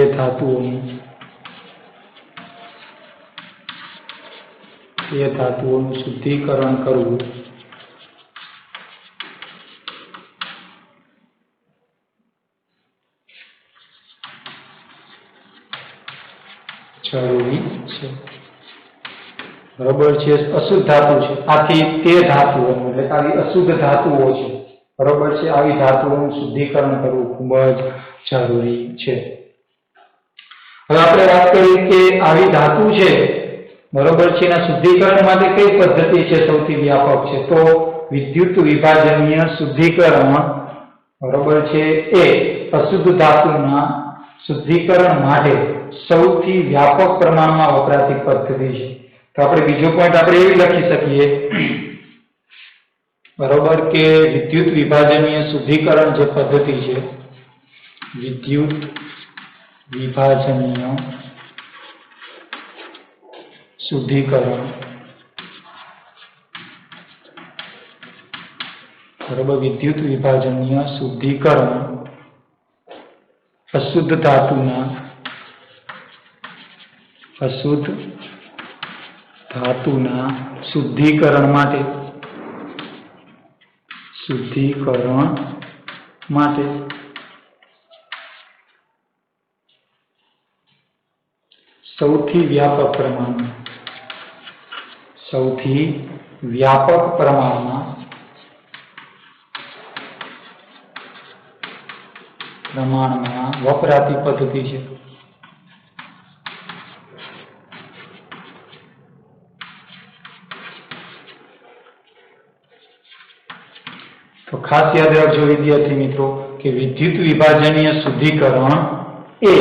ધાતુઓનું શુદ્ધિકરણ કરવું જરૂરી છે. બરોબર છે. અશુદ્ધ ધાતુ છે, આથી તે ધાતુઓનું એટલે આવી અશુદ્ધ ધાતુઓ છે, બરોબર છે, આવી ધાતુઓનું શુદ્ધિકરણ કરવું ખૂબ જ જરૂરી છે. હવે આપણે વાત કરીએ કે આવી ધાતુ છે, બરોબર છે, એના શુદ્ધિકરણ માટે કઈ પદ્ધતિ છે સૌથી વ્યાપક છે? તો વિદ્યુત વિભાજનીય શુદ્ધિકરણ, બરોબર છે, એ અશુદ્ધ ધાતુના શુદ્ધિકરણ માટે સૌથી વ્યાપક પ્રમાણમાં વપરાતી પદ્ધતિ છે. તો આપણે બીજો પોઈન્ટ આપણે એવી લખી શકીએ, બરોબર, કે વિદ્યુત વિભાજનીય શુદ્ધિકરણ જે પદ્ધતિ છે, વિદ્યુત વિભાજનીય શુદ્ધિકરણ, બરોબર, વિદ્યુત વિભાજનીય શુદ્ધિકરણ અશુદ્ધ ધાતુના શુદ્ધિકરણ માટે સૌથી વ્યાપક પ્રમાણમાં વપરાતી પદ્ધતિ છે. તો ખાસ યાદ રાખજો વિદ્યાર્થી મિત્રો કે વિદ્યુત વિભાજનીય શુદ્ધિકરણ એ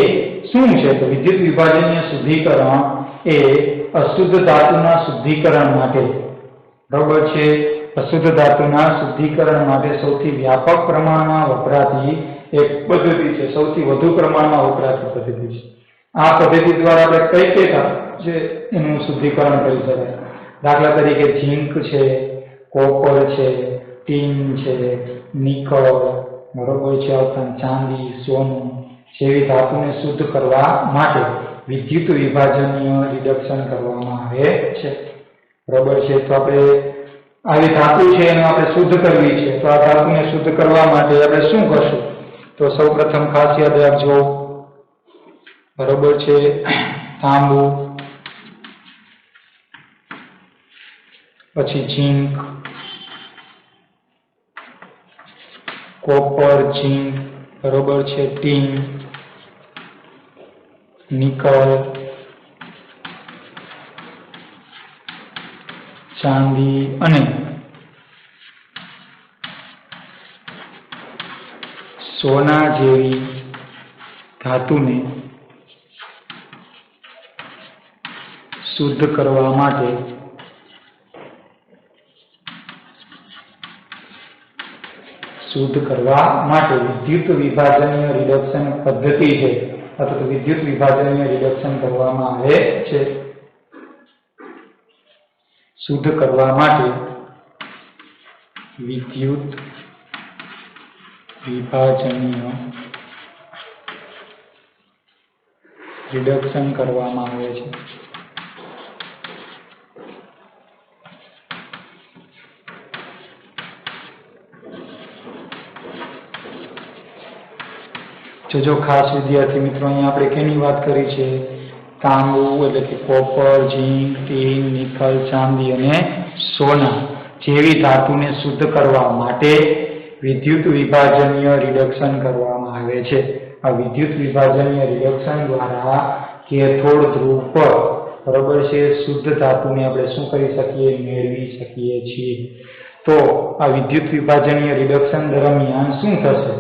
શું છે? તો વિદ્યુત વિભાજનીય શુદ્ધિકરણ એ અશુદ્ધ ધાતુના શુદ્ધિકરણ માટે, બરોબર છે, અશુદ્ધ ધાતુના શુદ્ધિકરણ માટે સૌથી વ્યાપક પ્રમાણમાં વપરાતી એક પદ્ધતિ છે, સૌથી વધુ પ્રમાણમાં વપરાતી પદ્ધતિ છે. આ પદ્ધતિ દ્વારા આપણે કઈ છે એનું શુદ્ધિકરણ કરી શકાય? દાખલા તરીકે ઝીંક છે, કોપર છે, ટીન છે, નિકલ, બરોબર છે, ચાંદી, સોનું જેવી ધાતુને શુદ્ધ કરવા માટે વિદ્યુત વિભાજનીય રિડક્શન કરવામાં આવે છે, બરોબર છે. તો આપણે આવી ધાતુ છે એને આપણે શુદ્ધ કરવી છે, તો આ ધાતુને શુદ્ધ કરવા માટે આપણે શું કરશું? તો સૌપ્રથમ ખાસ યાદ રાખજો, બરોબર છે, તાંબુ, પછી ઝીંક, કોપર, ઝીંક, બરોબર છે, ટીન, નિકલ, ચાંદી અને સોના જેવી ધાતુને શુદ્ધ કરવા માટે વિદ્યુત વિભાજનીય રિડક્શન પદ્ધતિ છે અથવા તો વિદ્યુત વિભાજનીય રિડક્શન કરવામાં આવે છે. શુદ્ધ કરવા માટે વિદ્યુત વિભાજનીય રિડક્શન કરવામાં આવે છે. જો ખાસ વિદ્યાર્થી મિત્રો, અહીંયા આપણે કેની વાત કરી છે? तांबू એટલે કે કોપર, ઝીંક, ટીન, નિકલ, ચાંદી અને સોના જેવી ધાતુને શુદ્ધ કરવા માટે વિદ્યુત વિભાજનીય રિડક્શન કરવામાં આવે છે। આ વિદ્યુત વિભાજનીય રિડક્શન દ્વારા કેથોડ ધ્રુવ પર બરાબર છે શુદ્ધ ધાતુને આપણે શું કરી શકીએ મેળવી શકીએ છીએ। તો આ વિદ્યુત વિભાજનીય રિડક્શન દરમિયાન શું થશે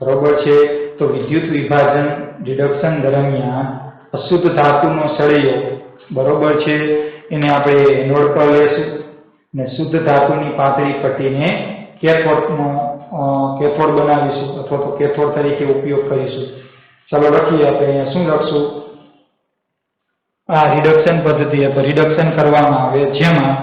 બરાબર છે તો વિદ્યુત વિભાજન રિડક્શન દરમિયાન અશુદ્ધ ધાતુનો સળિયો બરાબર છે એને આપણે એનોડ પર લેશું અને શુદ્ધ ધાતુની પાતળી પટ્ટીને કેથોડ બનાવીશું અથવા તો કેથોડ તરીકે ઉપયોગ કરીશું। ચાલો લખીએ આપણે અહીંયા શું લખશું આ રિડક્શન પદ્ધતિ અથવા રિડક્શન કરવામાં આવે જેમાં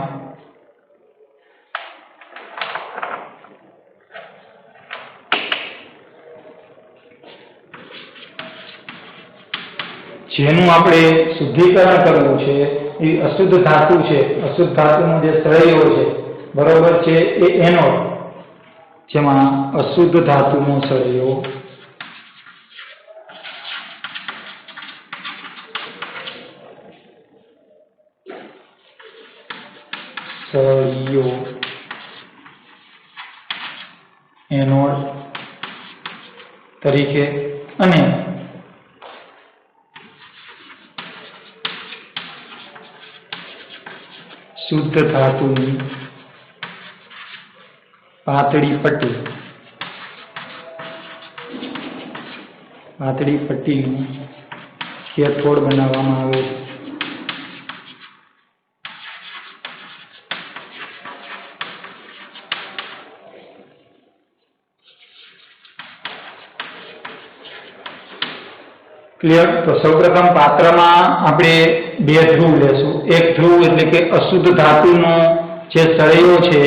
જેનું આપણે શુદ્ધિકરણ કરવું છે એ અશુદ્ધ ધાતુ છે અશુદ્ધ ધાતુનો જે સળિયો છે બરોબર છે એ એનોડ જેમાં અશુદ્ધ ધાતુનો સળિયો એનોડ તરીકે અને શુદ્ધ ધાતુની પાતળી પટ્ટીનું કેથોડ બનાવવામાં આવે છે। क्लियर। तो सौप्रथम पात्र में આપણે બે ધ્રુવ લેશું। એક ધ્રુવ એટલે કે અશુદ્ધ ધાતુનો જે સળિયો છે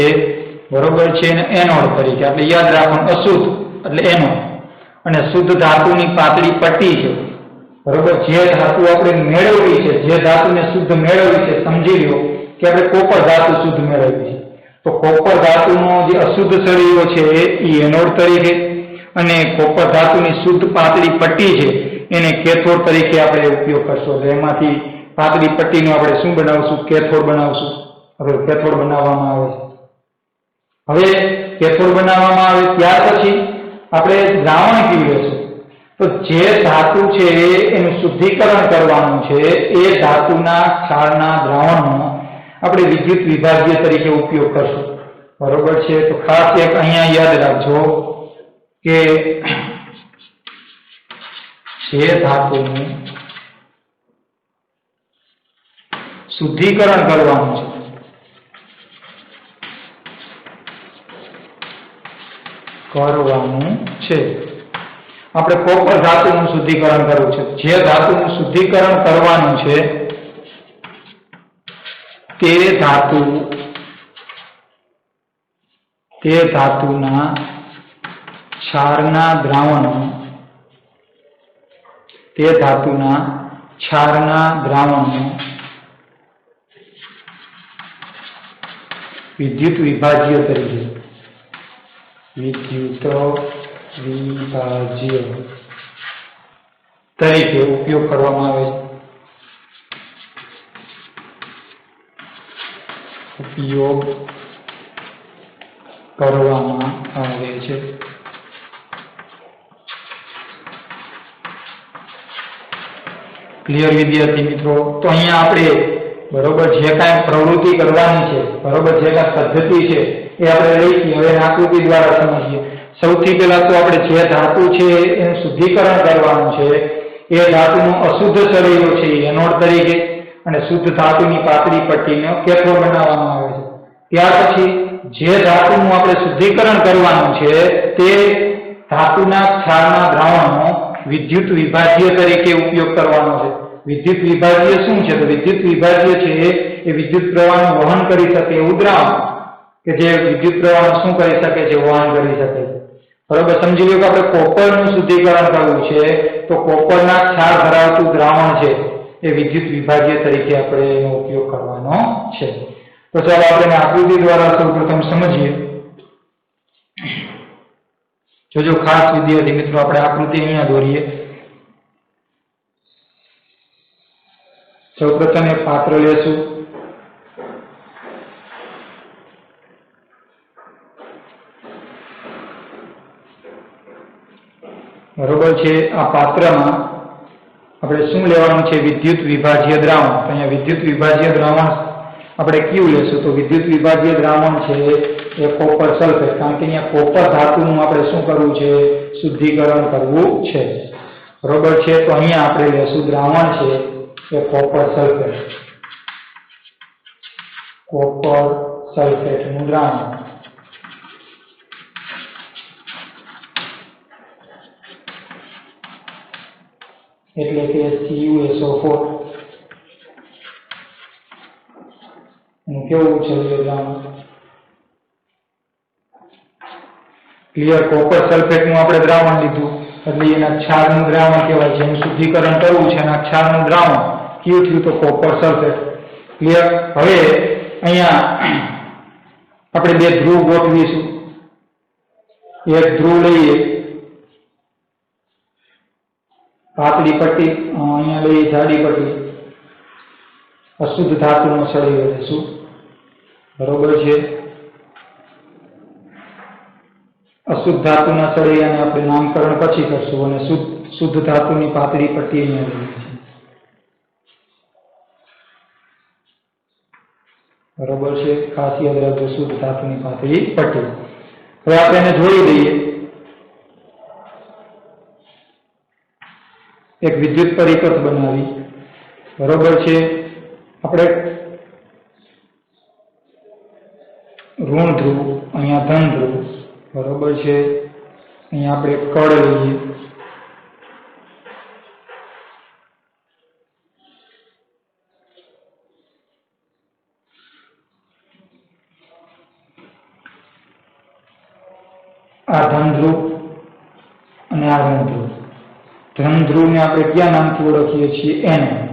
બરોબર છે એને એનોડ તરીકે આપણે યાદ રાખવાનું અશુદ્ધ એટલે એનોડ અને શુદ્ધ ધાતુની પાતળી પટ્ટી છે બરોબર જે ધાતુ આપણે મેળવવી છે જે ધાતુને શુદ્ધ મેળવવી છે સમજી લો કે આપણે કોપર ધાતુ શુદ્ધ મેળવવી છે તો કોપર ધાતુનો જે અશુદ્ધ સળિયો છે એ એનોડ તરીકે અને કોપર ધાતુની શુદ્ધ પાતળી પટ્ટી છે એને કેથોડ તરીકે આપણે ઉપયોગ કરશું। એટલે એમાંથી પાતળી પટ્ટીનું આપણે શું બનાવશું કેથોડ બનાવશું। હવે કેથોડ બનાવવામાં આવે છે। હવે કેથોડ બનાવવામાં આવે ત્યાર પછી આપણે દ્રાવણ પીવડાવશું। તો જે ધાતુ છે એનું શુદ્ધિકરણ કરવાનું છે એ ધાતુના ક્ષારના દ્રાવણનો આપણે વિદ્યુત વિભાજ્ય તરીકે ઉપયોગ કરશું બરોબર છે। તો ખાસ એક અહીંયા યાદ રાખજો કે જે ધાતુનું શુદ્ધિકરણ કરવાનું છે આપણે કોપર ધાતુનું શુદ્ધિકરણ કરવું છે। જે ધાતુનું શુદ્ધિકરણ કરવાનું છે તે ધાતુના ક્ષારના દ્રાવણનું વિદ્યુત વિભાજ્ય તરીકે ઉપયોગ કરવામાં આવે છે। क्लियर विद्यार्थी मित्रों। तो अहींया आपणे बरोबर जे कांई प्रवृत्ति करवानी छे बरोबर जे कांई पद्धति छे ए आपणे लईए। हवे आकृति द्वारा समजीए। सौथी पहेला तो आपणे जे धातु छे एनुं शुद्धिकरण करवानुं छे ए धातुनो अशुद्ध सळियो छे एनोड तरीके अने शुद्ध धातुनी पातળી पट्टीनो केथोड बनाववामां आवे छे। त्यार पछी जे धातुनुं आपणे शुद्धिकरण करवानुं छे ते धातुना क्षारना द्रावणनो विद्युत विभाज्य तरीके उपयोग करवानो छे। विद्युत विभाज्य शुं छे तो विद्युत विभाज्य छे ए विद्युत प्रवाहनुं वहन करी शके एवुं द्रावण के जे विद्युत प्रवाहनुं शुं करी शके छे वहन करी शके। बराबर समजी लो के आपणे कोपरनुं शुद्धिकरण करवुं छे तो कोपરના क्षार ધરાવતું દ્રાવણ છે એ વિદ્યુત વિભાજ્ય તરીકે આપણે એનો ઉપયોગ કરવાનો છે। તો ચાલો આપણે આકૃતિ દ્વારા સૌપ્રથમ સમજીએ। जो खास विद्यार्थी मित्रों આપણે આકૃતિ અહીંયા દોરીએ। સૌપ્રથમ એક પાત્ર લેશું. બરોબર છે. આ પાત્રમાં આપણે શું લેવાનું છે? વિદ્યુત વિભાજ્ય દ્રાવણ. તો અહીંયા વિદ્યુત વિભાજ્ય દ્રાવણ આપણે કયું લેશું? તો વિદ્યુત વિભાજ્ય દ્રાવણ છે એ કોપર સલ્ફેટ. કારણ કે અહીંયા કોપર ધાતુનું આપણે શું કરવું છે? શુદ્ધિકરણ કરવું છે. બરોબર છે. તો અહીંયા આપણે લેશું દ્રાવણ છે એ કોપર સલ્ફેટ. કોપર સલ્ફેટનું દ્રાવણ. એટલે કે CuSO4. એનું કેવું છે દ્રાવણ? ક્લિયર. કોપર સલ્ફેટનું આપણે દ્રાવણ લીધું એટલે એના ક્ષારનું દ્રાવણ કહેવાય છે. એનું શુદ્ધિકરણ કરવું છે. એના ક્ષારનું દ્રાવણ કયું થયું? તો કોપર સલ્ફેટ. ક્લિયર. હવે અહીંયા આપણે બે ધ્રુવ ગોઠવીશું. એક ધ્રુવ લઈએ, પાતળી પટ્ટી, અહીંયા લઈએ જાડી પટ્ટી. અશુદ્ધ ધાતુનો સળિયો લેશું. બરોબર છે. અશુદ્ધ ધાતુના સળિયાને આપણે નામકરણ પછી કરશું અને શુદ્ધ ધાતુની પાતળી પટ્ટી અહીંયા લઈએ છીએ. બરોબર છે. ખાસ યાદ રાખજો, શુદ્ધ ધાતુની પાતળી પટ્ટી. હવે આપણે એને જોડી દઈએ. એક વિદ્યુત પરિપથ બનાવી. બરોબર છે. આપણે ઋણ ધ્રુવ, અહીંયા ધન ધ્રુવ. બરોબર છે. અહીંયા આપણે કળ લઈએ. આ ધન ધ્રુવ અને આ ઋણ ધ્રુવ. ધન ધ્રુવને આપણે કયા નામથી ઓળખીએ છીએ? એનોડ.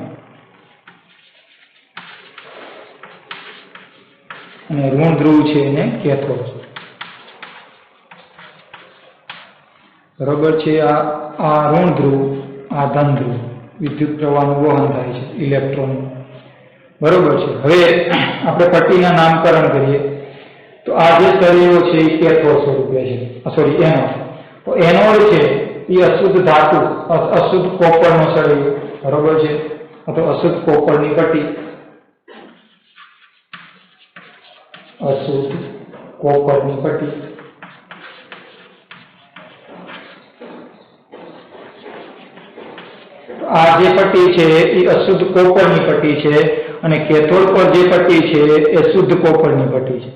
અને ઋણ ધ્રુવ છે એને કેથોડ. બરોબર છે. આ ઋણ ધ્રુવ, આ ધન ધ્રુવ. વિદ્યુત પ્રવાહનું વહન થાય છે, ઇલેક્ટ્રોન. બરોબર છે. હવે આપણે પટ્ટીના નામકરણ કરીએ. તો આ જે સળિયો છે એ કેથોડ સ્વરૂપે છે. Sorry, anode. તો એનોડ છે એ અશુદ્ધ ધાતુ, અશુદ્ધ કોપરનો સળિયો. બરોબર છે. અથવા અશુદ્ધ કોપરની પટ્ટી. અશુદ્ધ કોપરની પટ્ટી. આ જે પટ્ટી છે એ અશુદ્ધ કોપરની પટ્ટી છે અને કેથોડ પર જે પટ્ટી છે એ શુદ્ધ કોપરની પટ્ટી છે.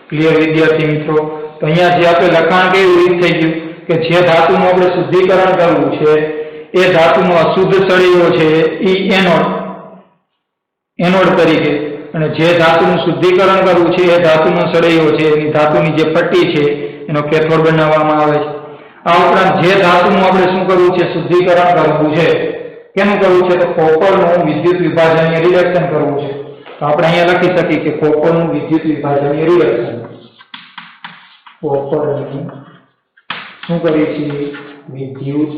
ક્લિયર વિદ્યાર્થી મિત્રો? તો અહીંયા જે આપણે લખાણ કેવું રીત થઈ ગયું કે જે ધાતુનું આપણે શુદ્ધિકરણ કરવું છે એ ધાતુનો અશુદ્ધ સળિયો છે એ એનોડ તરીકે, અને જે ધાતુનું શુદ્ધિકરણ કરવું છે એ ધાતુનો સળિયો છે એની ધાતુની જે પટ્ટી છે એનો કેથોડ બનાવવામાં આવે છે. આ ઉપરાંત જે ધાતુનું આપણે શું કરવું છે? શુદ્ધિકરણ કરવું છે. કેનું કરવું છે? તો કોપરનું વિદ્યુત વિભાજનીય રિડક્શન કરવું છે. તો આપણે અહીંયા લખી શકીએ કે કોપરનું વિદ્યુત વિભાજનીય રિડક્શન. કોપરનું શું કરીએ છીએ? વિદ્યુત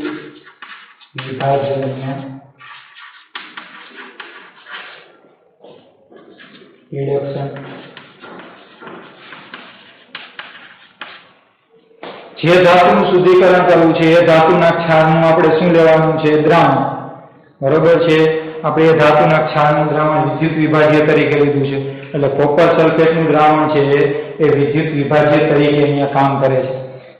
વિભાજનીય રિડક્શન. જે ધાતુનું શુદ્ધિકરણ કરવું છે એ ધાતુના ક્ષારનું આપણે શું લેવાનું છે? દ્રાવણ. બરોબર છે. આપણે એ ધાતુના ક્ષારનું દ્રાવણ વિદ્યુત વિભાજ્ય તરીકે લીધું છે. એટલે કોપર સલ્ફેટનું દ્રાવણ છે એ વિદ્યુત વિભાજ્ય તરીકે અહીંયા કામ કરે છે.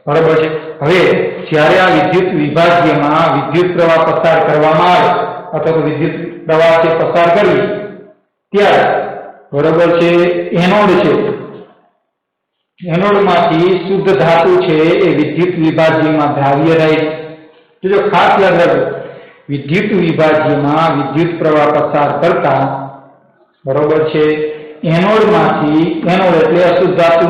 બરોબર છે. હવે જ્યારે આ વિદ્યુત વિભાજ્યમાં વિદ્યુત પ્રવાહ પસાર કરવામાં આવે અથવા તો વિદ્યુત પ્રવાહ છે પસાર કરવી ત્યારે બરોબર છે એનોડ છે, એનોડમાંથી શુદ્ધ ધાતુ છે એ વિદ્યુત વિભાજ્યમાં દ્રાવ્ય રહે છે. જો ખાસ યાદ રાખો, વિદ્યુત વિભાજ્યમાં વિદ્યુત પ્રવાહ પસાર કરતા બરોબર છે એનોડમાંથી, એનોડ એટલે અશુદ્ધ ધાતુ,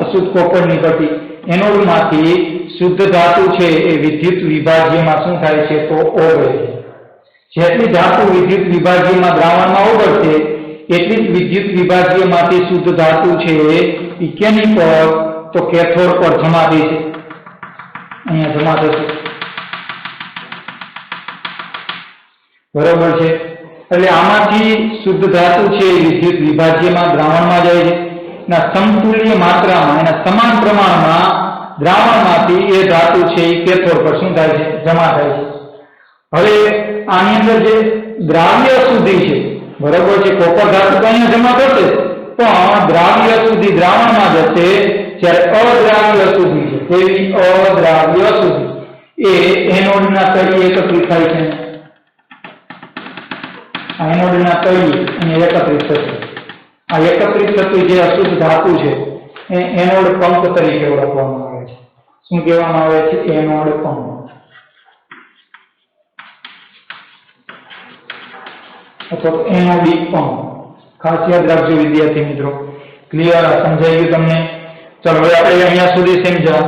અશુદ્ધ કોપરની પટ્ટી, એનોડમાંથી શુદ્ધ ધાતુ છે એ વિદ્યુત વિભાજ્યમાં શું થાય છે? તો ઓગળે છે. જેટલી ધાતુ વિદ્યુત વિભાજ્યમાં દ્રાવણમાં ઓગળશે એટલી જ વિદ્યુત વિભાજ્યમાંથી શુદ્ધ ધાતુ છે એ કેની પર તો કેથોડ પર જમા થઈ છે, અહીંયા જમા થશે, બરોબર છે। એટલે આમાંથી શુદ્ધ ધાતુ છે એ વિદ્યુત વિભાજ્યમાં દ્રાવણમાં જાય છે, ના સમતુલ્ય માત્રામાં એના સમાન પ્રમાણમાં દ્રાવણમાંથી એ ધાતુ છે એ કેથોડ પર શું થાય છે, જમા થાય છે। હવે આની અંદર જે દ્રાવ્ય અશુદ્ધિ છે, બરોબર છે, કોપર ધાતુ તો અહીંયા જમા થશે, પણ દ્રાવ્ય અશુદ્ધિ દ્રાવણમાં જશે, જ્યારે અદ્રાવ્ય અશુદ્ધિ છે, તેવી અદ્રાવ્ય અશુદ્ધિ એ એનોડના તળિયે એકત્રિત થાય છે, આ એનોડના તળિયે અહીંયા એકત્રિત થશે। આ એકત્રિત થતી જે અશુદ્ધ ધાતુ છે એ એનોડ પંપ તરીકે ઓળખવામાં આવે છે। શું કહેવામાં આવે છે? એનોડ પંપ અથવા એનોડિક પંપ। ખાસ યાદ રાખજો વિદ્યાર્થી મિત્રો, ક્લિયર? સમજાઈ ગયું તમને? ચલો હવે આપણે અહીંયા સુધી સમજ્યા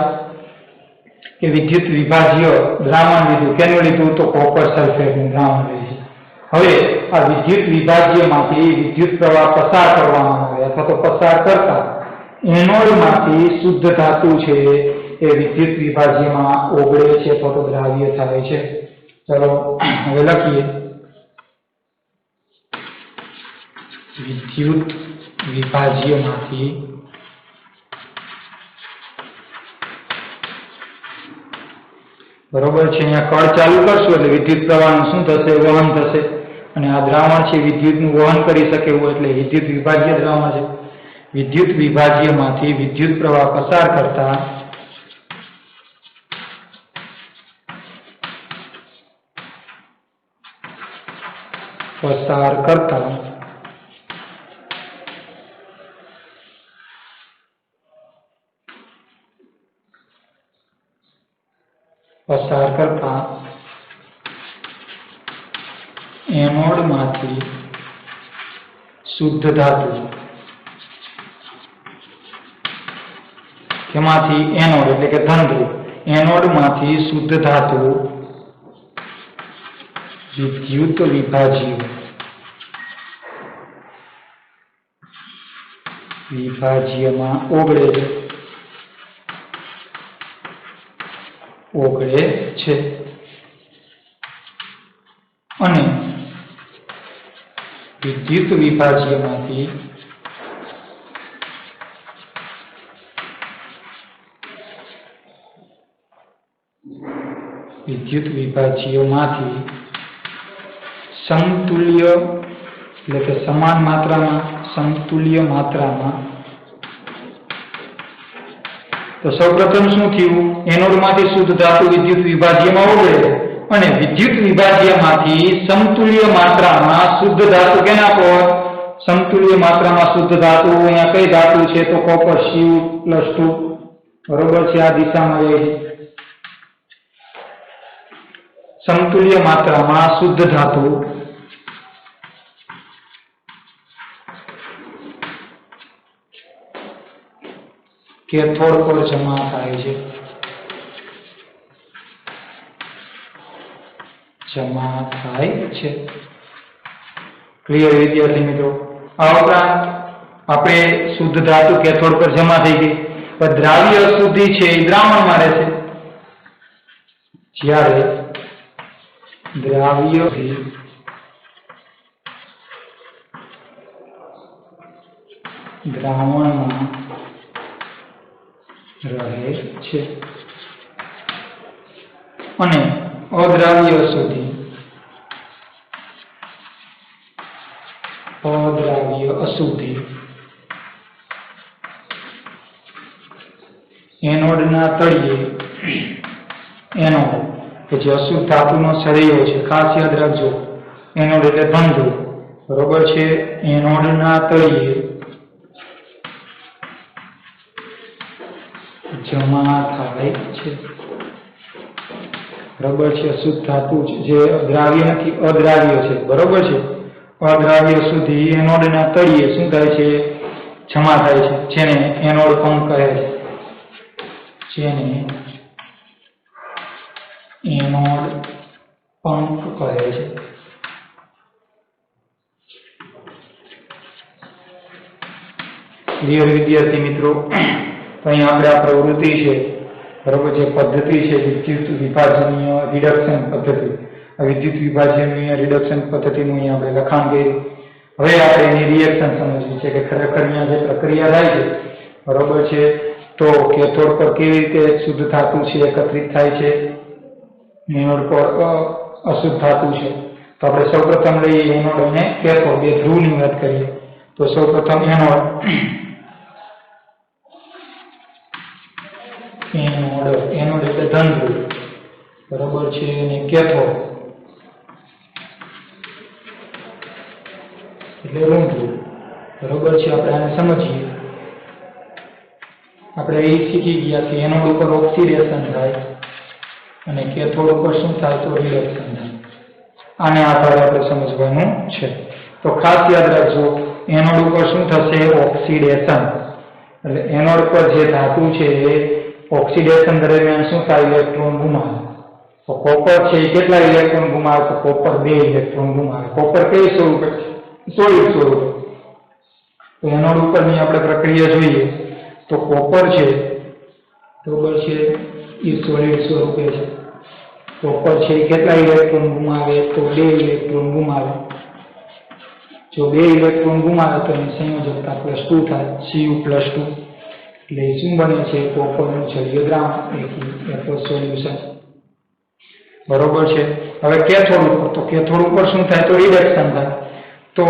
કે વિદ્યુત વિભાજ્ય દ્રાવણ લીધું, કેનું લીધું? તો કોપર સલ્ફેટનું દ્રાવણ લીધું। હવે આ વિદ્યુત વિભાજ્યમાંથી વિદ્યુત પ્રવાહ પસાર કરવામાં આવે અથવા તો પસાર કરતા એનોડમાંથી શુદ્ધ ધાતુ છે એ વિદ્યુત વિભાજ્યમાં ઓગળે છે અથવા તો દ્રાવ્ય થાય છે। ચલો હવે લખીએ, વિદ્યુત વિભાજ્યમાંથી બરોબર છે, અહીંયા કળ ચાલુ કરશું એટલે વિદ્યુત પ્રવાહનું શું થશે? વહન થશે, અને આ દ્રાવણ છે વિદ્યુતનું વહન કરી શકે એવું એટલે વિદ્યુત વિભાજ્ય દ્રાવણ છે। વિદ્યુત વિભાજ્યમાંથી વિદ્યુત પ્રવાહ પસાર કરતા એનોડમાંથી શુદ્ધ ધાતુ, કેમાંથી? એનોડ એટલે કે ધન ધ્રુવ, એનોડમાંથી શુદ્ધ ધાતુ વિદ્યુત વિભાજ્યમાં ઓગળે છે અને વિદ્યુત વિભાજ્યમાંથી સમતુલ્ય એટલે કે સમાન માત્રામાં, સમતુલ્ય માત્રામાં, તો સૌપ્રથમ શું થયું? એનોડમાંથી શુદ્ધ ધાતુ વિદ્યુત વિભાજ્યમાં ઓગળે અને વિદ્યુત વિભાજ્યમાંથી સમતુલ્ય માત્રામાં શુદ્ધ ધાતુ કેના પર? સમતુલ્ય માત્રામાં શુદ્ધ ધાતુ અહીંયા કઈ ધાતુ છે? તો કોપર Cu+2, બરોબર છે, આ દિશામાં જાય છે। સમતુલ્ય માત્રામાં શુદ્ધ ધાતુ કેથોડ પર જમા થાય છે, ક્લિયર વિદ્યાર્થી મિત્રો? આ ઉપરાંત આપણે શુદ્ધ ધાતુ કેથોડ પર જમા થઈ ગઈ, પણ દ્રાવ્ય અશુદ્ધિ છે એ દ્રાવણમાં રહેશે, જ્યારે દ્રાવ્ય દ્રાવણમાં રહે છે અને અદ્રાવ્ય અશુદ્ધિ એનોડના તળિયે, એનોડ કે જે અશુદ્ધ ધાતુનો સળિયો છે, ખાસ યાદ રાખજો, એનોડ એટલે ધન ધ્રુવ, બરોબર છે, એનોડના તળિયે જમા થાય છે, બરોબર છે। અશુદ્ધ ધાતુ જે દ્રાવ્ય નથી, અદ્રાવ્ય છે, બરોબર છે, અદ્રાવ્ય સુધી એનોડના તળિયે શું થાય છે? જમા થાય છે, જેને એનોડ પંપ કહે છે, ક્લિયર વિદ્યાર્થી મિત્રો? તો અહીંયા આપણે આ પ્રવૃત્તિ છે, બરોબર છે, પદ્ધતિ છે વિદ્યુત વિભાજનીય રિડક્શન પદ્ધતિ. આ વિદ્યુત વિભાજનીય રિડક્શન પદ્ધતિનું અહીંયા આપણે લખાણ કર્યું. હવે આપણે એની રિએક્શન સમજવી છે કે ખરેખર અહીંયા જે પ્રક્રિયા થાય છે, બરોબર છે, તો કેથોડ પર કેવી રીતે શુદ્ધ ધાતુ છે એકત્રિત થાય છે, એનોડ પર અશુદ્ધ ધાતુ છે. તો આપણે સૌપ્રથમ લઈએ એનોડ અને કેથોડ, બે ધ્રુવની વાત કરીએ. તો સૌપ્રથમ એનોડ એટલે ધન ધ્રુવ, બરોબર છે, અને કેથોડ એટલે ઋણ ધ્રુવ, બરોબર છે. આપણે આને સમજીએ. આપણે એ શીખી ગયા કે એનોડ ઉપર ઓક્સિડેશન થાય અને કેથોડ ઉપર શું થાય તો રિડક્શન થાય. આને આધારે આપણે સમજવાનું છે. તો ખાસ યાદ રાખજો, એનોડ ઉપર શું થશે ઓક્સિડેશન, એટલે એનોડ પર જે ધાતુ છે એ ઓક્સિડેશન દરમિયાન શું થાય ઇલેક્ટ્રોન ગુમાવે. તો કોપર છે એ કેટલા ઇલેક્ટ્રોન ગુમાવે તો કોપર 2 ઇલેક્ટ્રોન ગુમાવે. કોપર કઈ સ્વરૂપે સોલિડ સ્વરૂપે. તો એનોડ ઉપરની આપણે પ્રક્રિયા જોઈએ તો કોપર છે, બરોબર છે, એ સોલિડ સ્વરૂપે છે. કોપર છે કેટલા ઇલેક્ટ્રોન ગુમાવે તો 2 ઇલેક્ટ્રોન ગુમાવે. જો 2 ઇલેક્ટ્રોન ગુમાવે તો એની સંયોજકતા +2 થાય, Cu+2. એટલે શું બને છે કોપરનું છેલ્લું દ્રાવણ સોલ્યુશન, બરોબર છે. હવે કેથોડ ઉપર, તો કેથોડ ઉપર શું થાય તો રિડક્શન થાય. તો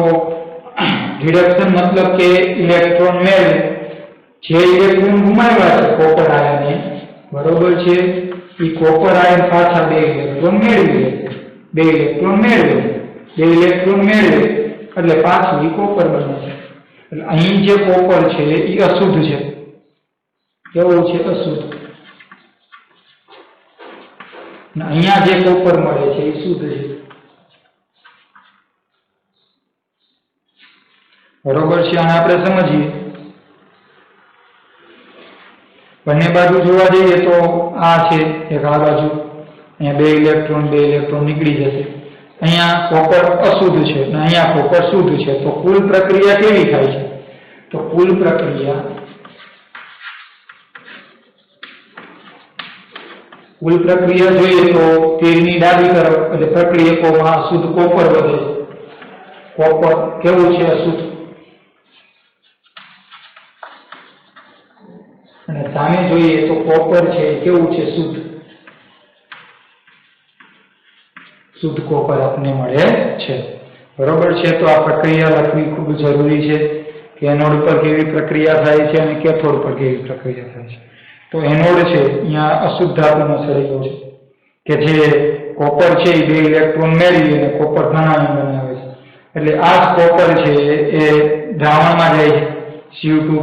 રિડક્શન મતલબ કે ઇલેક્ટ્રોન મેળવે, જે ઇલેક્ટ્રોન ગુમાવ્યા છે કોપર આયને, બરોબર છે, એ કોપર આયન પાછા 2 ઇલેક્ટ્રોન મેળવી લે. 2 ઇલેક્ટ્રોન મેળવે એટલે પાછું એ કોપર બને છે. એટલે અહીં જે કોપર છે એ અશુદ્ધ છે. કેવું છે અશુદ્ધ. અને અહીંયા જે કોપર મળે છે એ શુદ્ધ છે, બરોબર છે. અને આપણે સમજીએ, બંને બાજુ જોવા જઈએ તો આ છે એક આ બાજુ, અહીંયા 2 ઇલેક્ટ્રોન નીકળી જશે. અહીંયા કોપર અશુદ્ધ છે અને અહીંયા કોપર શુદ્ધ છે. તો કુલ પ્રક્રિયા કેવી થાય છે તો કુલ પ્રક્રિયા જોઈએ તો તીરની ડાબી તરફ એટલે પ્રક્રિયકોમાં શુદ્ધ કોપર વધે છે. કોપર કેવું છે અશુદ્ધ, અને સામે જોઈએ તો કોપર છે કેવું છે શુદ્ધ કોપર આપણને મળે છે, બરોબર છે. તો આ પ્રક્રિયા લખવી ખૂબ જરૂરી છે કે એનોડ પર કેવી પ્રક્રિયા થાય છે અને કેથોડ પર કેવી પ્રક્રિયા થાય છે. તો એનોડ છે અહીંયા અશુદ્ધ ધાતુનો સળિયો છે કે જે કોપર છે એ 2 ઇલેક્ટ્રોન મેળવી અને કોપર ધનાયન બનાવે છે. એટલે આ કોપર છે એ દ્રાવણમાં જાય છે Cu2+.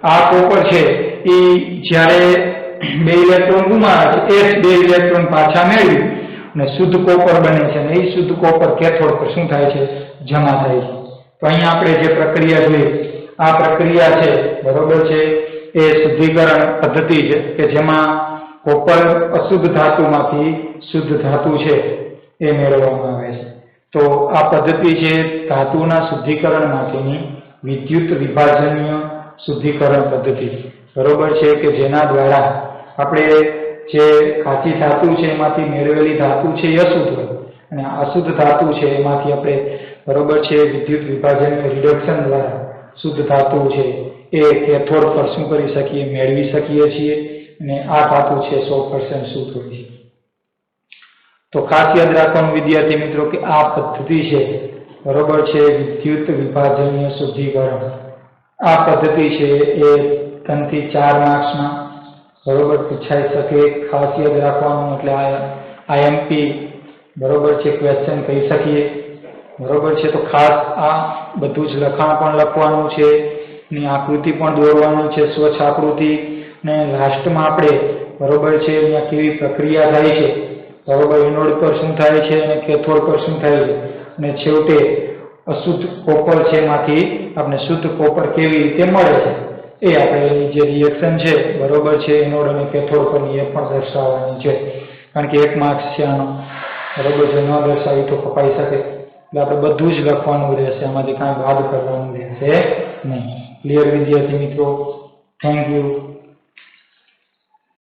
આ કોપર છે એ જ્યારે 2 ઇલેક્ટ્રોન ગુમાવે છે એ 2 ઇલેક્ટ્રોન પાછા મેળવી અને શુદ્ધ કોપર બને છે અને એ શુદ્ધ કોપર કેથોડ પર શું થાય છે જમા થાય છે. તો અહીંયા આપણે જે પ્રક્રિયા જોઈએ આ પ્રક્રિયા છે, બરોબર છે, એ શુદ્ધિકરણ પદ્ધતિ છે કે જેમાં કોપર અશુદ્ધ ધાતુમાંથી શુદ્ધ ધાતુ છે એ મેળવવામાં આવે છે. તો આ પદ્ધતિ છે ધાતુના શુદ્ધિકરણ માટેની વિદ્યુત વિભાજનીય શુદ્ધિકરણ પદ્ધતિ, બરોબર છે, કે જેના દ્વારા આપણે જે કાચી ધાતુ છે એમાંથી મેળવેલી ધાતુ છે એ અશુદ્ધ હોય અને અશુદ્ધ ધાતુ છે એમાંથી આપણે, બરોબર છે, વિદ્યુત વિભાજનીય રિડક્શન દ્વારા શુદ્ધ ધાતુ છે એ કેથોડ પર શું કરી શકીએ મેળવી શકીએ છીએ અને આ ધાતુ છે 100% શુદ્ધ હોય છે. તો ખાસ યાદ રાખવાનું વિદ્યાર્થી મિત્રો કે આ પદ્ધતિ છે, બરોબર છે, વિદ્યુત વિભાજનીય શુદ્ધિકરણ. આ પદ્ધતિ છે એ 3 થી 4 માર્ક્સમાં, બરોબર, પૂછાઈ શકે. ખાસ યાદ રાખવાનું એટલે IMP, બરોબર છે, ક્વેશ્ચન કહી શકીએ, બરોબર છે. તો ખાસ આ બધું જ લખાણ પણ લખવાનું છે ને આકૃતિ પણ દોરવાનું છે, સ્વચ્છ આકૃતિ. ને લાસ્ટમાં આપણે, બરોબર છે, અહીંયા કેવી પ્રક્રિયા થાય છે, બરોબર, એનોડ પર શું થાય છે અને કેથોડ પર શું થાય છે, અને છેવટે અશુદ્ધ કોપર છે એમાંથી આપણે શુદ્ધ કોપર કેવી રીતે મળે છે એ આપણે એની જે રિએક્શન છે, બરોબર છે, એનોડ અને કેથોડ પરની એ પણ દર્શાવવાની છે. કારણ કે 1 માર્ક્સ છે આનો, બરોબર છે, ન દર્શાવી તો કપાઈ શકે. એટલે આપણે બધું જ લખવાનું રહેશે, આમાંથી કાંઈ બાદ કરવાનું રહેશે નહીં. ક્લિયર વિદ્યાર્થી મિત્રો? Thank you.